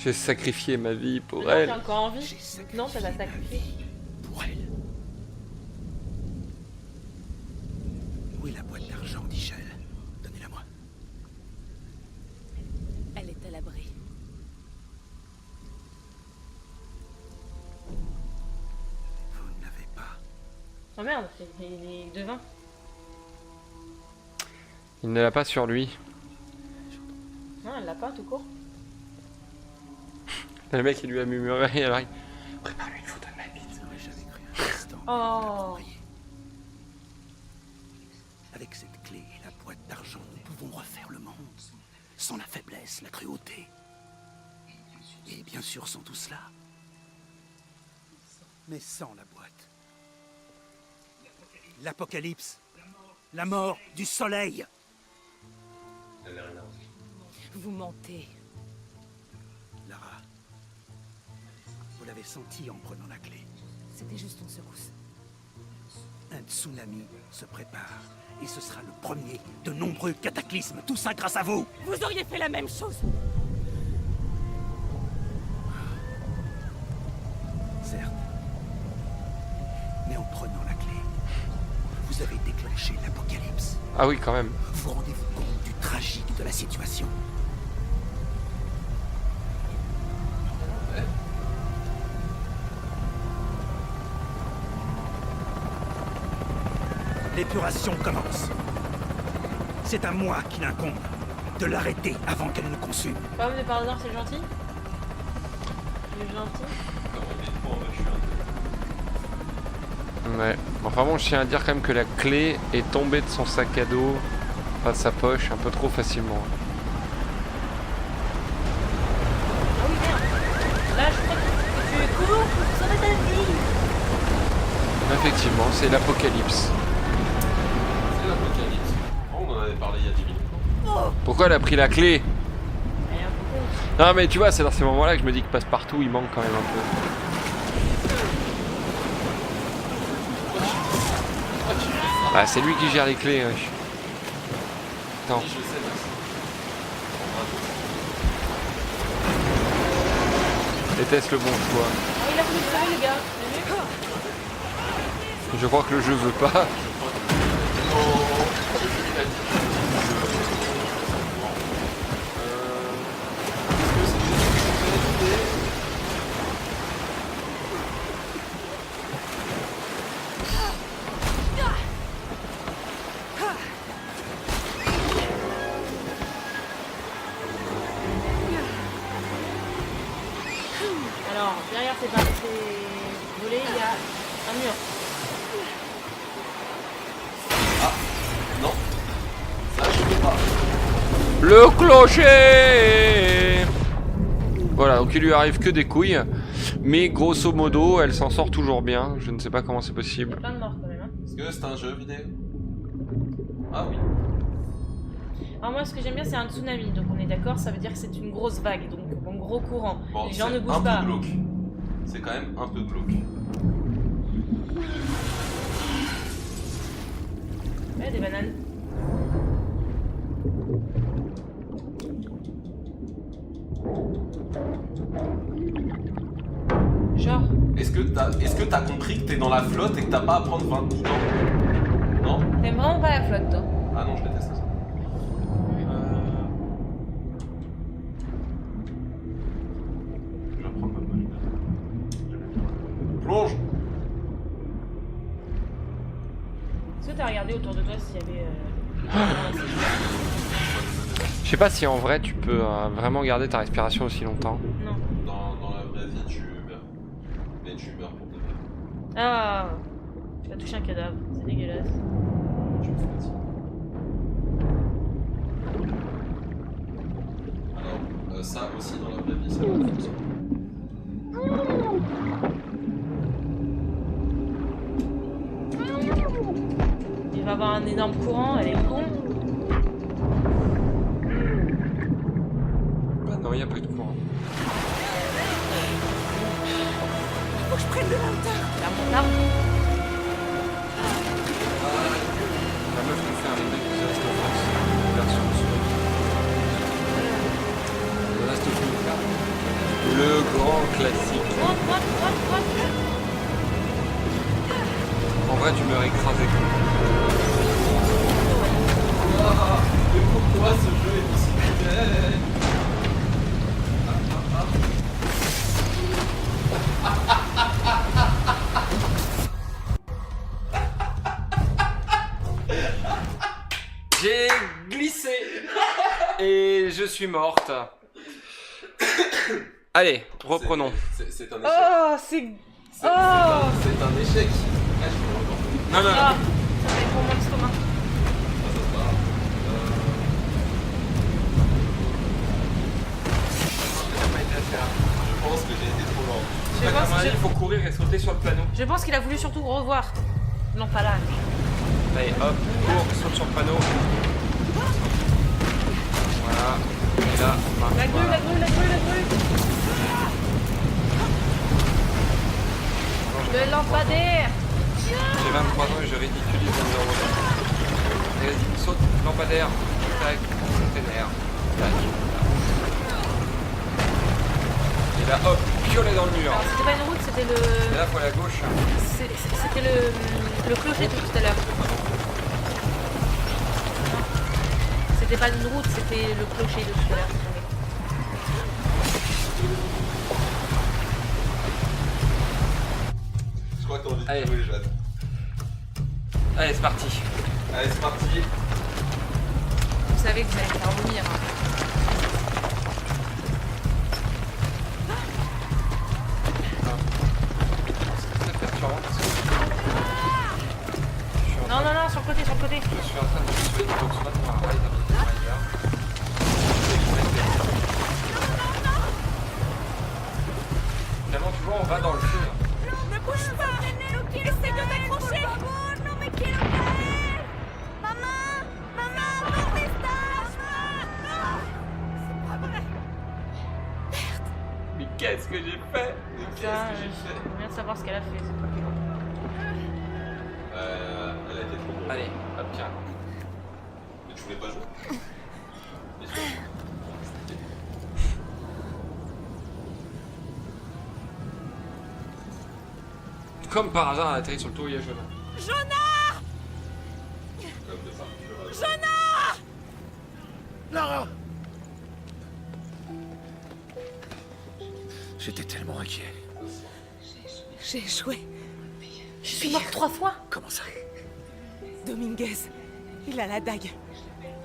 J'ai sacrifié ma vie pour Non, elle. t'es encore en vie. Non, ça l'a sacrifié. Pour elle. Où est la boîte d'argent d'Ichel? Donnez-la moi. Elle est à l'abri. Vous ne l'avez pas. Oh merde, il est devin. Il ne l'a pas sur lui. Non, elle l'a pas tout court. Le mec, il lui a murmuré, alors il... Prépare-lui une photo de ma bite. J'aurais jamais cru un instant. Oh. Voyez. Avec cette clé et la boîte d'argent, nous pouvons refaire le monde. Sans la faiblesse, la cruauté. Et bien sûr, sans tout cela. Mais sans la boîte. L'apocalypse. La mort du soleil. Vous mentez. Lara, vous l'avez senti en prenant la clé. C'était juste une secousse. Un tsunami se prépare. Et ce sera le premier de nombreux cataclysmes. Tout ça grâce à vous. Vous auriez fait la même chose. Certes. Mais en prenant la clé, vous avez déclenché l'apocalypse. Ah oui, quand même. Vous rendez-vous compte du tragique de la situation? L'épuration commence. C'est à moi qu'il incombe de l'arrêter avant qu'elle ne consume. Quand même, de par hasard, c'est gentil. Il est gentil. Ouais. Enfin bon, je tiens à dire quand même que la clé est tombée de son sac à dos, pas de sa poche, un peu trop facilement. Ah oui, merde. Là, je crois que tu cours pour sauver ta vie. Effectivement, c'est l'apocalypse. C'est l'apocalypse. Oh, on en avait parlé il y a 10 minutes. Pourquoi elle a pris la clé? Rien beaucoup. Non mais tu vois, c'est dans ces moments-là que je me dis que Passepartout, il manque quand même un peu. Bah c'est lui qui gère les clés. Ouais. Attends. Oui, je sais, Max. Était-ce le bon choix? Ah, il a voulu le sauver, le gars. T'as vu? Je crois que le jeu veut pas. Alors, derrière ces volets, il y a un mur. Non. Ça, je peux pas. Le clocher! Voilà, donc il lui arrive que des couilles. Mais grosso modo, elle s'en sort toujours bien. Je ne sais pas comment c'est Il y possible. a plein de morts quand même. Hein. Est-ce que c'est un jeu vidéo? Ah oui. Alors moi, ce que j'aime bien, c'est un tsunami. Donc on est d'accord, ça veut dire que c'est une grosse vague. Donc un gros courant. Bon, Les gens c'est ne un bougent pas. peu glauque. C'est quand même un peu glauque. Ouais, des bananes. Genre. Est-ce que t'as compris que t'es dans la flotte et que t'as pas à prendre 20 ans? Non? T'aimes vraiment pas la flotte, toi? Ah non, je déteste ça. Je vais prendre ma bonne. Plonge! Est-ce que t'as regardé autour de toi s'il y avait... Je sais pas si en vrai tu peux vraiment garder ta respiration aussi longtemps. Non. Dans la vraie vie, tu meurs. Mais tu meurs pour de vrai. Ah, tu vas toucher un cadavre, c'est dégueulasse. Tu me fatigues. Alors, ça aussi dans la vraie vie, ça va fonctionner. Il va avoir un énorme courant, elle est con. Bah non, y a plus de courant. Faut que je prenne de la hauteur. La montagne. La meuf qui fait un remake de The Last of Us, version sur The Last of Us. J'ai glissé. Et je suis morte. Allez, reprenons. C'est un échec. Oh, c'est... C'est un échec. Là, je peux encore. Non, non, Ah, ça va être pour mon estomac. Ah, ça se barre. Je pense que j'ai été trop lent. Il faut courir et sauter sur le panneau. Je pense qu'il a voulu surtout revoir. Non, pas là. Allez, hop, cours, saute sur le panneau. Voilà. Et là, on marche. La grue, la grue, la grue, la grue. Le lampadaire. J'ai 23 ans et je ridiculise mon numéro. Allez, vas-y, saute, lampadaire. Tac, container. Tac. Et là, hop, piolet dans le mur. Alors, c'était pas une route, c'était le... Et là, faut aller à gauche. C'était le clocher de tout à l'heure. C'était pas une route, c'était le clocher de tout à l'heure. Je crois que t'as envie Allez. de jouer, Jeanne. Allez, c'est parti. Allez, c'est parti. Vous savez que vous allez me faire vomir. Hein. C'est très perturbant parce que Non, non, non, sur le côté, sur le côté. je suis en train de jouer des Boxman pour un Rider. Finalement, tu vois, on va dans le feu. Ne bouge pas. Essaie de t'accrocher. No me quiero caer. Mamá, mamá, ¿dónde estás? No. C'est pas vrai. Mais qu'est-ce que j'ai fait? Mais qu'est-ce Ça, que j'ai fait? j'aimerais bien savoir ce qu'elle a fait. Elle a été trop drôle. Allez, hop, tiens. Mais tu voulais pas jouer. Mais tu vois. Comme par hasard, elle atterrit sur le tour, il y a jaune. Jonah! Comme de ça. Jonah! Lara! J'étais tellement inquiet. J'ai échoué. Je suis morte 3 fois. Comment ça? Dominguez, il a la dague.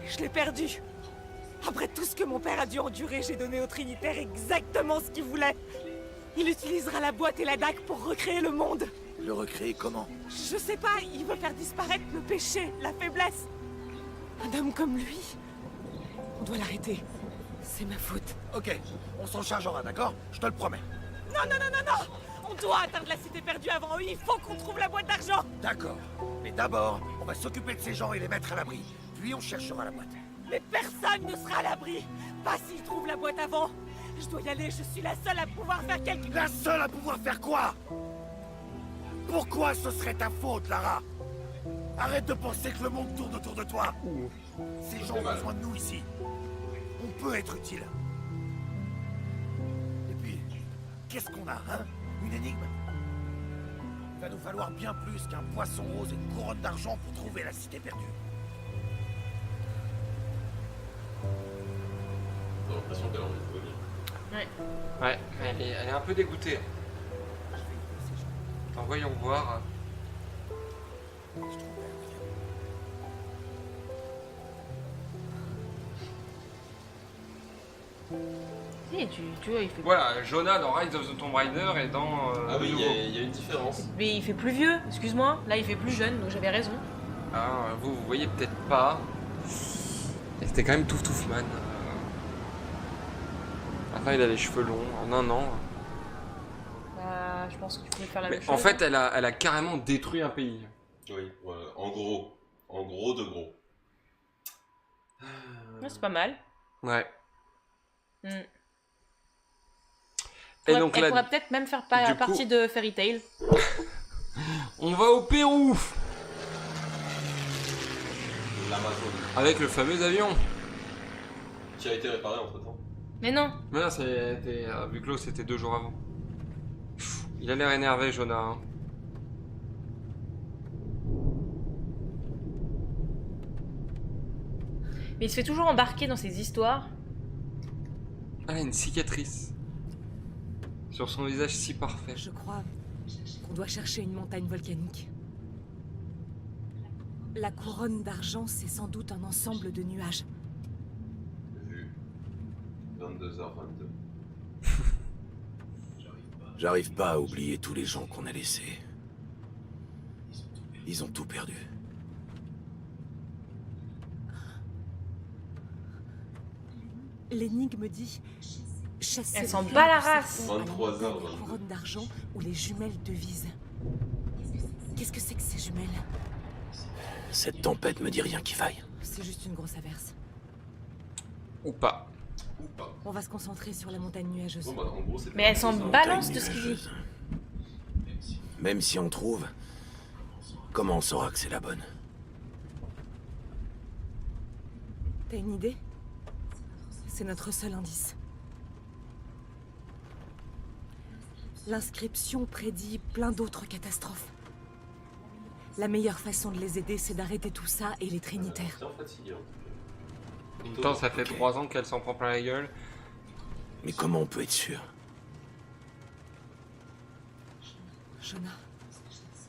Je l'ai perdu. Après tout ce que mon père a dû endurer, j'ai donné au Trinitaire exactement ce qu'il voulait. Il utilisera la boîte et la dague pour recréer le monde. Le recréer comment? Je sais pas, il veut faire disparaître le péché, la faiblesse. Un homme comme lui, on doit l'arrêter. C'est ma faute. Ok, on s'en chargera, d'accord? Je te le promets. Non, non, non, non, non! On doit atteindre la cité perdue avant eux, il faut qu'on trouve la boîte d'argent! D'accord. Mais d'abord, on va s'occuper de ces gens et les mettre à l'abri. Puis on cherchera la boîte. Mais personne ne sera à l'abri! Pas s'ils trouvent la boîte avant! Je dois y aller, je suis la seule à pouvoir faire quelque... La seule à pouvoir faire quoi? Pourquoi ce serait ta faute, Lara? Arrête de penser que le monde tourne autour de toi. Ces gens ont besoin de nous ici. On peut être utile. Et puis, qu'est-ce qu'on a, hein? Une énigme? Il va nous falloir bien plus qu'un poisson rose et une couronne d'argent pour trouver la cité perdue. J'ai l'impression qu'elle a envie de vomir. Ouais, elle est un peu dégoûtée. Attends, voyons voir. Si, tu vois, il fait... Voilà, Jonah dans Rise of the Tomb Raider et dans Ah oui, le il nouveau. y a une différence. Mais il fait plus vieux, excuse-moi. Là, il fait plus jeune, donc j'avais raison. Ah, vous voyez peut-être pas. Et c'était quand même Toufman. Maintenant, il a les cheveux longs, en un an. Bah, je pense que tu pouvais faire la Mais même en chose. fait, elle a carrément détruit un pays. Oui, voilà. En gros de gros. Ouais, c'est pas mal. Ouais. Hmm. Et Elle donc là, pourrait peut-être même faire du coup- partie de Fairy Tail. on va au Pérou L'Amazonie. avec le fameux avion. Qui a été réparé entre temps. Mais non. Mais là, vu que l'eau c'était 2 jours avant. Il a l'air énervé, Jonah. Hein. Mais il se fait toujours embarquer dans ces histoires. Elle a une cicatrice. Sur son visage si parfait. Je crois qu'on doit chercher une montagne volcanique. La couronne d'argent, c'est sans doute un ensemble de nuages. Vu. 22h22. J'arrive pas à oublier tous les gens qu'on a laissés. Ils ont tout perdu. L'énigme dit... chasser Elle s'en le bat la de ces race. fonds à la 23 montagne heures, des 22. couronnes d'argent ou les jumelles de Vise. Qu'est-ce que c'est que ces jumelles? Cette tempête me dit rien qui vaille. C'est juste une grosse averse. Ou pas. Ou pas. On va se concentrer sur la montagne nuageuse. Bon, bah, en gros, c'était Mais elle s'en un- balance de ce qu'il dit. Nuageuse. Même si on trouve, comment on saura que c'est la bonne? T'as une idée? C'est notre seul indice. L'inscription prédit plein d'autres catastrophes. La meilleure façon de les aider, c'est d'arrêter tout ça et les Trinitaires. Bien fatigué, hein. En même temps, ça fait 3 ans qu'elle s'en prend plein la gueule. Mais comment on peut être sûr? Jonah,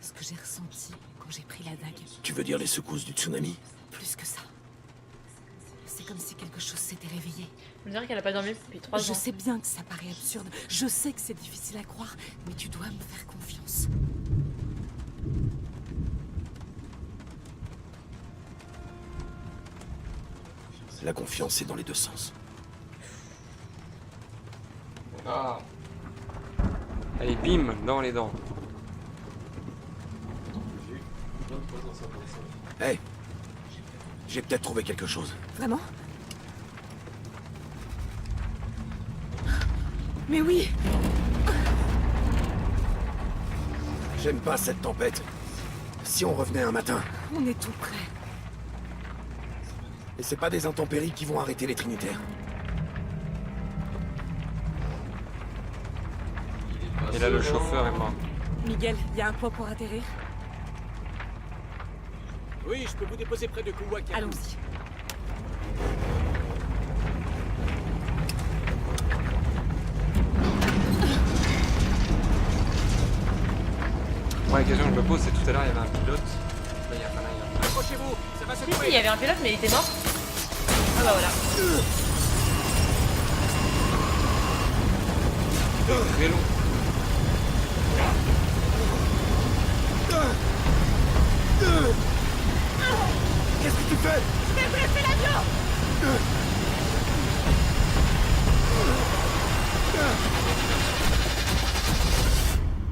ce que j'ai ressenti quand j'ai pris la dague, Tu veux dire les secousses du tsunami? plus que ça. C'est comme si quelque chose s'était réveillé. On dirait qu'elle a pas dormi depuis 3 Je ans. sais bien que ça paraît absurde, je sais que c'est difficile à croire, mais tu dois me faire confiance. La confiance, c'est dans les deux sens. Ah. Allez, bim, dans les dents. 23h55. Hé, j'ai peut-être trouvé quelque chose. Vraiment? Mais oui! J'aime pas cette tempête. Si on revenait un matin, On est tout près. et c'est pas des intempéries qui vont arrêter les Trinitaires. Et là, le chauffeur est mort. Miguel, y a un point pour atterrir? Oui, je peux vous déposer près de Kuwaka. Allons-y. Moi, la question que je me pose, c'est tout à l'heure, il y avait un pilote. Là, il y a pas là, il y a pas. Accrochez-vous, ça va Si, secouer. si, il y avait un pilote, mais il était mort. Ah bah voilà. Très long. Qu'est-ce que tu fais?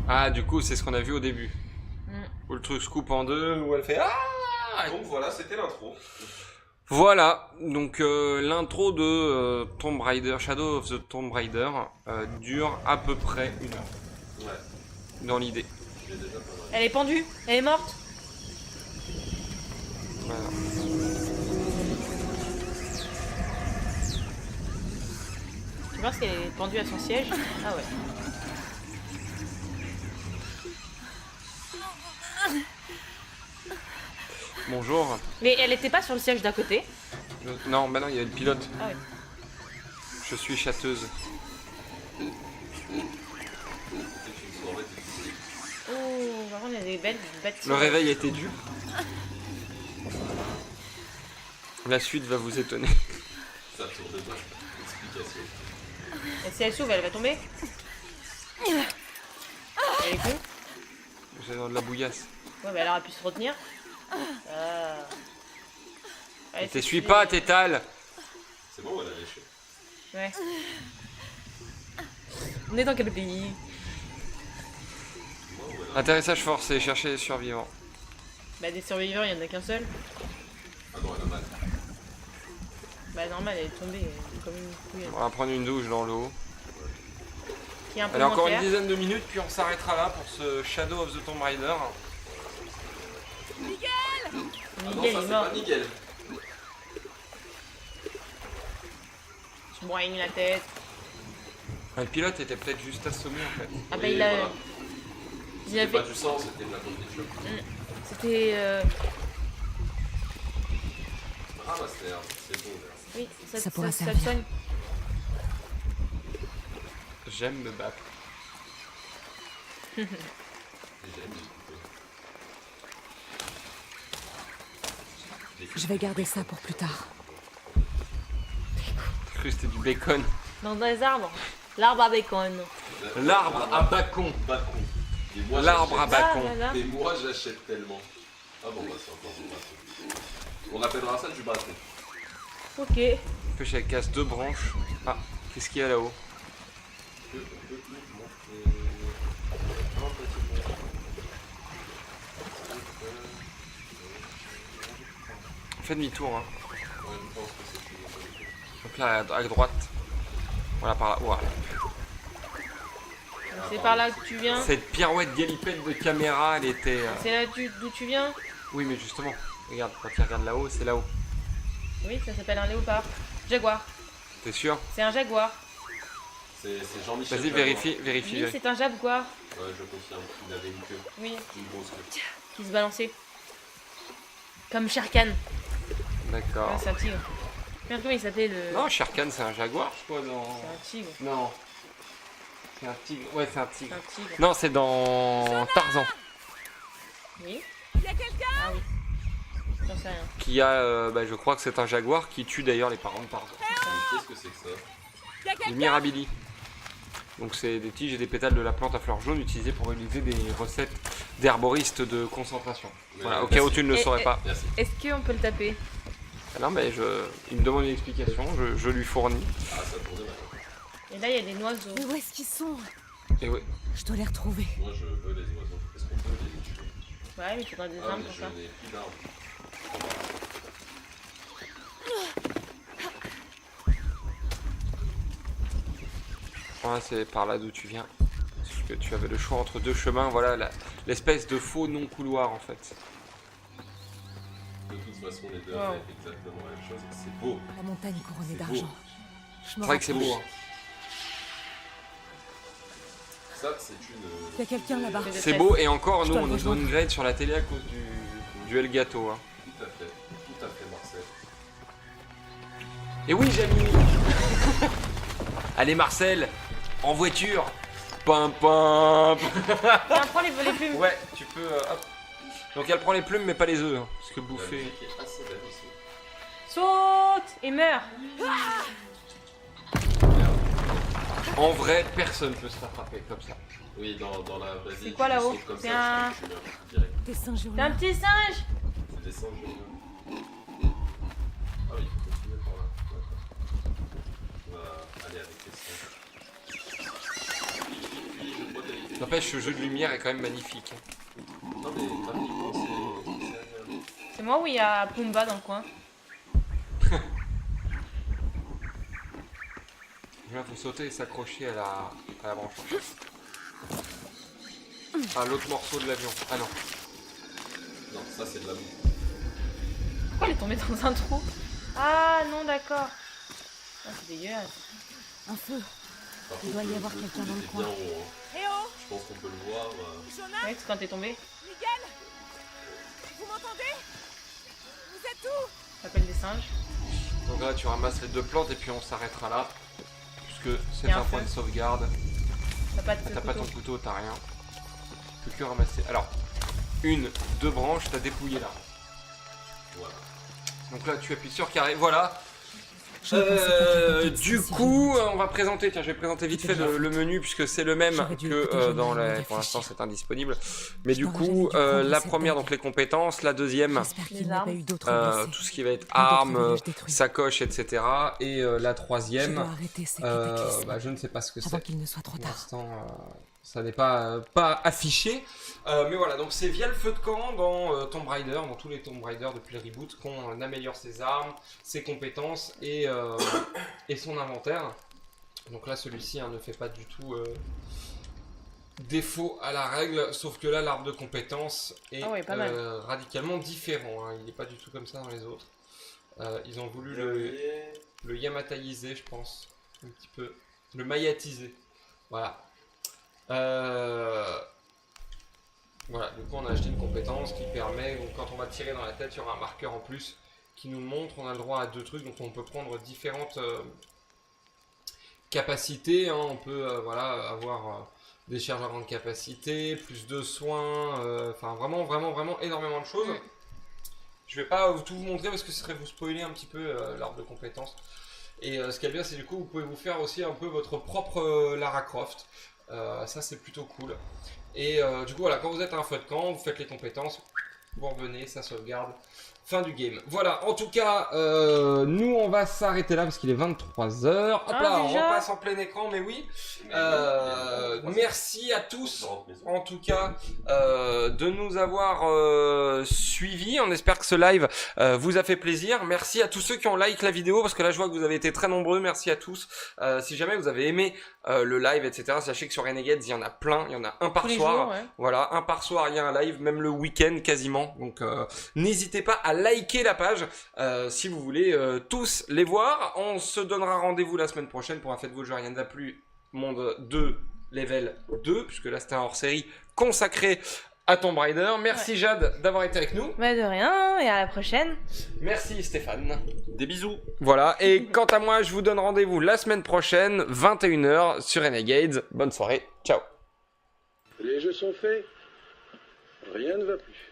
Ah, du coup, c'est ce qu'on a vu au début. Mm. Où le truc se coupe en deux, où elle fait Ah. Donc voilà, c'était l'intro. Voilà, donc l'intro de Tomb Raider, Shadow of the Tomb Raider, dure à peu près 1 heure, Ouais, dans l'idée. j'ai déjà pas mal. Elle est pendue, elle est morte. Voilà. Tu penses qu'elle est pendue à son siège? Ah ouais. Bonjour. Mais elle était pas sur le siège d'à côté. Non, bah non, il y a le pilote. Ah ouais. Je suis châteuse. C'était une soirée difficile. Oh, par contre, il y a des belles bâtiments. Le réveil était dur. La suite va vous étonner. Ça tourne de mal. Explication. Et si elle s'ouvre, elle va tomber. Elle est con. J'ai dans de la bouillasse. Ouais, bah elle aurait pu se retenir. Ah. Allez, T'essuie pas, t'étales. C'est bon, elle a léché. Ouais. On est dans quel pays? Atterrissage forcé, chercher les survivants. Bah des survivants, il y en a qu'un seul. Ah non, elle a mal. Bah normal, elle est tombée comme une couille. On va prendre une douche dans l'eau. Qui est un peu Allez, encore une claire. dizaine de minutes, puis on s'arrêtera là pour ce Shadow of the Tomb Raider. Ah non, Miguel ça est c'est mort. pas Miguel. Je broigne la tête. Le pilote était peut-être juste assommé en fait. Ah bah Oui, il a... voilà. Il C'était avait... pas du sang, c'était de la confiture. C'était... Ah bah c'est bon. Là. Oui, Ça pourra ça servir. soigne. J'aime me battre. J'aime, j'ai coupé. Je vais garder ça pour plus tard. J'ai cru que c'était du bacon. Dans des arbres. L'arbre à bacon. L'arbre à bacon. Bacon. Et moi, L'arbre à j'achète- bacon. Ah, là, là. Et moi j'achète tellement. Ah bon, bah c'est encore du bacon. On appellera ça du bacon. Ok. Pêche elle casse 2 branches. Ah, qu'est-ce qu'il y a là-haut? Fais demi-tour. Hein. Donc là, à droite. Voilà, par là. Voilà. C'est par là que tu viens. Cette pirouette galipette de caméra, elle était... C'est là d'où tu viens. Oui, mais justement, regarde, quand tu regardes là-haut, c'est là-haut. Oui, ça s'appelle un léopard. Jaguar. T'es sûr? C'est un jaguar. C'est Jean-Michel. Vas-y, Jaguar. vérifie. Oui, c'est un jaguar. Ouais, je confirme. Il avait une queue. Oui, Une grosse queue. qui se balançait. Comme Shere Khan. D'accord. Ah, c'est un tigre. Merde, comment il s'appelait le. Non, Shere Khan, c'est un jaguar, je crois, dans... C'est un tigre. Non. C'est un tigre. Ouais, c'est un C'est tigre. un tigre. Non, c'est dans Tarzan. Oui. Y a quelqu'un? Ah oui. J'en sais rien. Qui a, bah, je crois que c'est un jaguar qui tue d'ailleurs les parents de Tarzan. Qu'est-ce que c'est que ça? Y a Les quelqu'un? mirabilis. Donc c'est des tiges et des pétales de la plante à fleurs jaunes utilisées pour réaliser des recettes d'herboristes de concentration. Voilà, au cas où tu ne le Et- saurais pas. Merci. Est-ce qu'on peut le taper? Ah non, mais il me demande une explication, je lui fournis. Ah, ça tournait maintenant. Et là, il y a des oiseaux. Mais où est-ce qu'ils sont? Et oui. Je dois les retrouver. Moi je veux les oiseaux. Est-ce qu'on peut les tuer? Ouais, mais il faudra des Ah, armes mais pour je ça. n'ai plus d'armes. Voilà, c'est par là d'où tu viens. Parce que tu avais le choix entre 2 chemins, voilà l'espèce de faux non-couloir en fait. De toute façon, les deux Wow. avaient exactement la même chose. C'est beau. La montagne couronnée C'est d'argent. beau. Je C'est me vrai que c'est rapproche. beau. Hein. Ça, c'est une. Y a quelqu'un là-bas. C'est des C'est fesses. beau et encore Je nous dois on le est rejoindre. downgrade sur la télé à cause du Elgato. Hein. Tout à fait, Marcel. Et oui Jamie. Allez Marcel, en voiture. Pim pim. Tiens, prends les plumes. Ouais, tu peux. Hop. Donc elle prend les plumes mais pas les œufs, hein, parce que La bouffer. musique est assez belle aussi. Saute et meurs. En vrai, personne peut se rattraper comme ça. Oui, dans la vraie vie. C'est quoi tu là-haut? sautes comme C'est ça, un- tu meurs direct. Des singes C'est un hurlants. petit singe. C'est des singes géniaux. Ah oui, il faut continuer par là. D'accord. On va aller avec les singes. N'empêche, ce jeu de lumière est quand même magnifique. Non mais graphiquement, c'est agréable. C'est moi où il y a Pumba dans le coin. Là, faut sauter et s'accrocher à la branche. Ah, l'autre morceau de l'avion. Ah non. Non, ça c'est de la boue. Pourquoi elle est tombée dans un trou? Ah non, d'accord. Ah, c'est dégueulasse. Un feu. Par Il doit y contre, avoir le quelqu'un truc dans le était coin. bien haut, hein. Eh oh! Je pense qu'on peut le voir. Jonas? Ouais, c'est quand t'es tombé. Miguel? Vous m'entendez? Vous êtes où? Ça s'appelle des singes. Donc là, tu ramasses les 2 plantes et puis on s'arrêtera là. Puisque c'est Y a un un point feu. de sauvegarde. T'as pas de Ah, t'as pas ton couteau. couteau, t'as rien. Tu peux que ramasser. Alors, 1, 2 branches, t'as dépouillé là. Voilà. Donc là, tu appuies sur carré. Voilà. Je ne pensais pas qu'il y avait Du si coup, on va présenter, tiens, je vais présenter vite fait le menu puisque c'est le même J'aurais dû que écouter Jonas dans avant les. de Pour l'instant, réfléchir. c'est indisponible. Mais Je du n'aurais coup, jamais dû prendre la cette première, bague. donc les compétences, la deuxième, J'espère qu'il Les n'y a pas armes. eu d'autres blessés. tout ce qui va être Ou d'autres armes, villages détruits. sacoche, etc. Et la Je dois troisième, arrêter ces bah, cataclysmes je ne sais pas ce que avant c'est. qu'il ne soit trop Pour tard. l'instant, ça n'est pas affiché. Mais voilà, donc c'est via le feu de camp dans Tomb Raider, dans tous les Tomb Raider depuis le reboot, qu'on améliore ses armes, ses compétences et son inventaire. Donc là, celui-ci ne fait pas du tout défaut à la règle, sauf que là, l'arbre de compétences est Ah ouais, pas mal. radicalement différent. Hein. Il n'est pas du tout comme ça dans les autres. Ils ont voulu le yamataiser, je pense, un petit peu. Le mayatiser. Voilà. Voilà, du coup on a acheté une compétence qui permet, donc quand on va tirer dans la tête, il y aura un marqueur en plus qui nous montre, on a le droit à 2 trucs, donc on peut prendre différentes capacités, hein. On peut voilà, avoir des charges à grande capacité, plus de soins, enfin vraiment énormément de choses. Je vais pas tout vous montrer parce que ce serait vous spoiler un petit peu l'arbre de compétences. Et ce qui est bien, c'est du coup, vous pouvez vous faire aussi un peu votre propre Lara Croft. Ça, c'est plutôt cool. Et du coup, voilà, quand vous êtes à un feu de camp, vous faites les compétences, vous revenez, ça sauvegarde. Fin du game. Voilà, en tout cas, nous on va s'arrêter là parce qu'il est 23h. Hop là, on repasse en plein écran, mais oui. Merci à tous, en tout cas, de nous avoir suivis. On espère que ce live vous a fait plaisir. Merci à tous ceux qui ont like la vidéo parce que là je vois que vous avez été très nombreux. Merci à tous. Si jamais vous avez aimé le live, etc., sachez que sur Renegades, il y en a plein. Il y en a un par soir. Jours, ouais. Voilà, un par soir, il y a un live, même le week-end quasiment. Donc n'hésitez pas à liker la page si vous voulez tous les voir. On se donnera rendez-vous la semaine prochaine pour un Faites vos jeux, rien ne va plus, monde 2, level 2, puisque là c'était un hors-série consacré à Tomb Raider. Merci Jade d'avoir été avec nous. Bah de rien, et à la prochaine. Merci Stéphane. Des bisous. Voilà, et quant à moi, je vous donne rendez-vous la semaine prochaine, 21h sur Renegades. Bonne soirée, ciao. Les jeux sont faits. Rien ne va plus.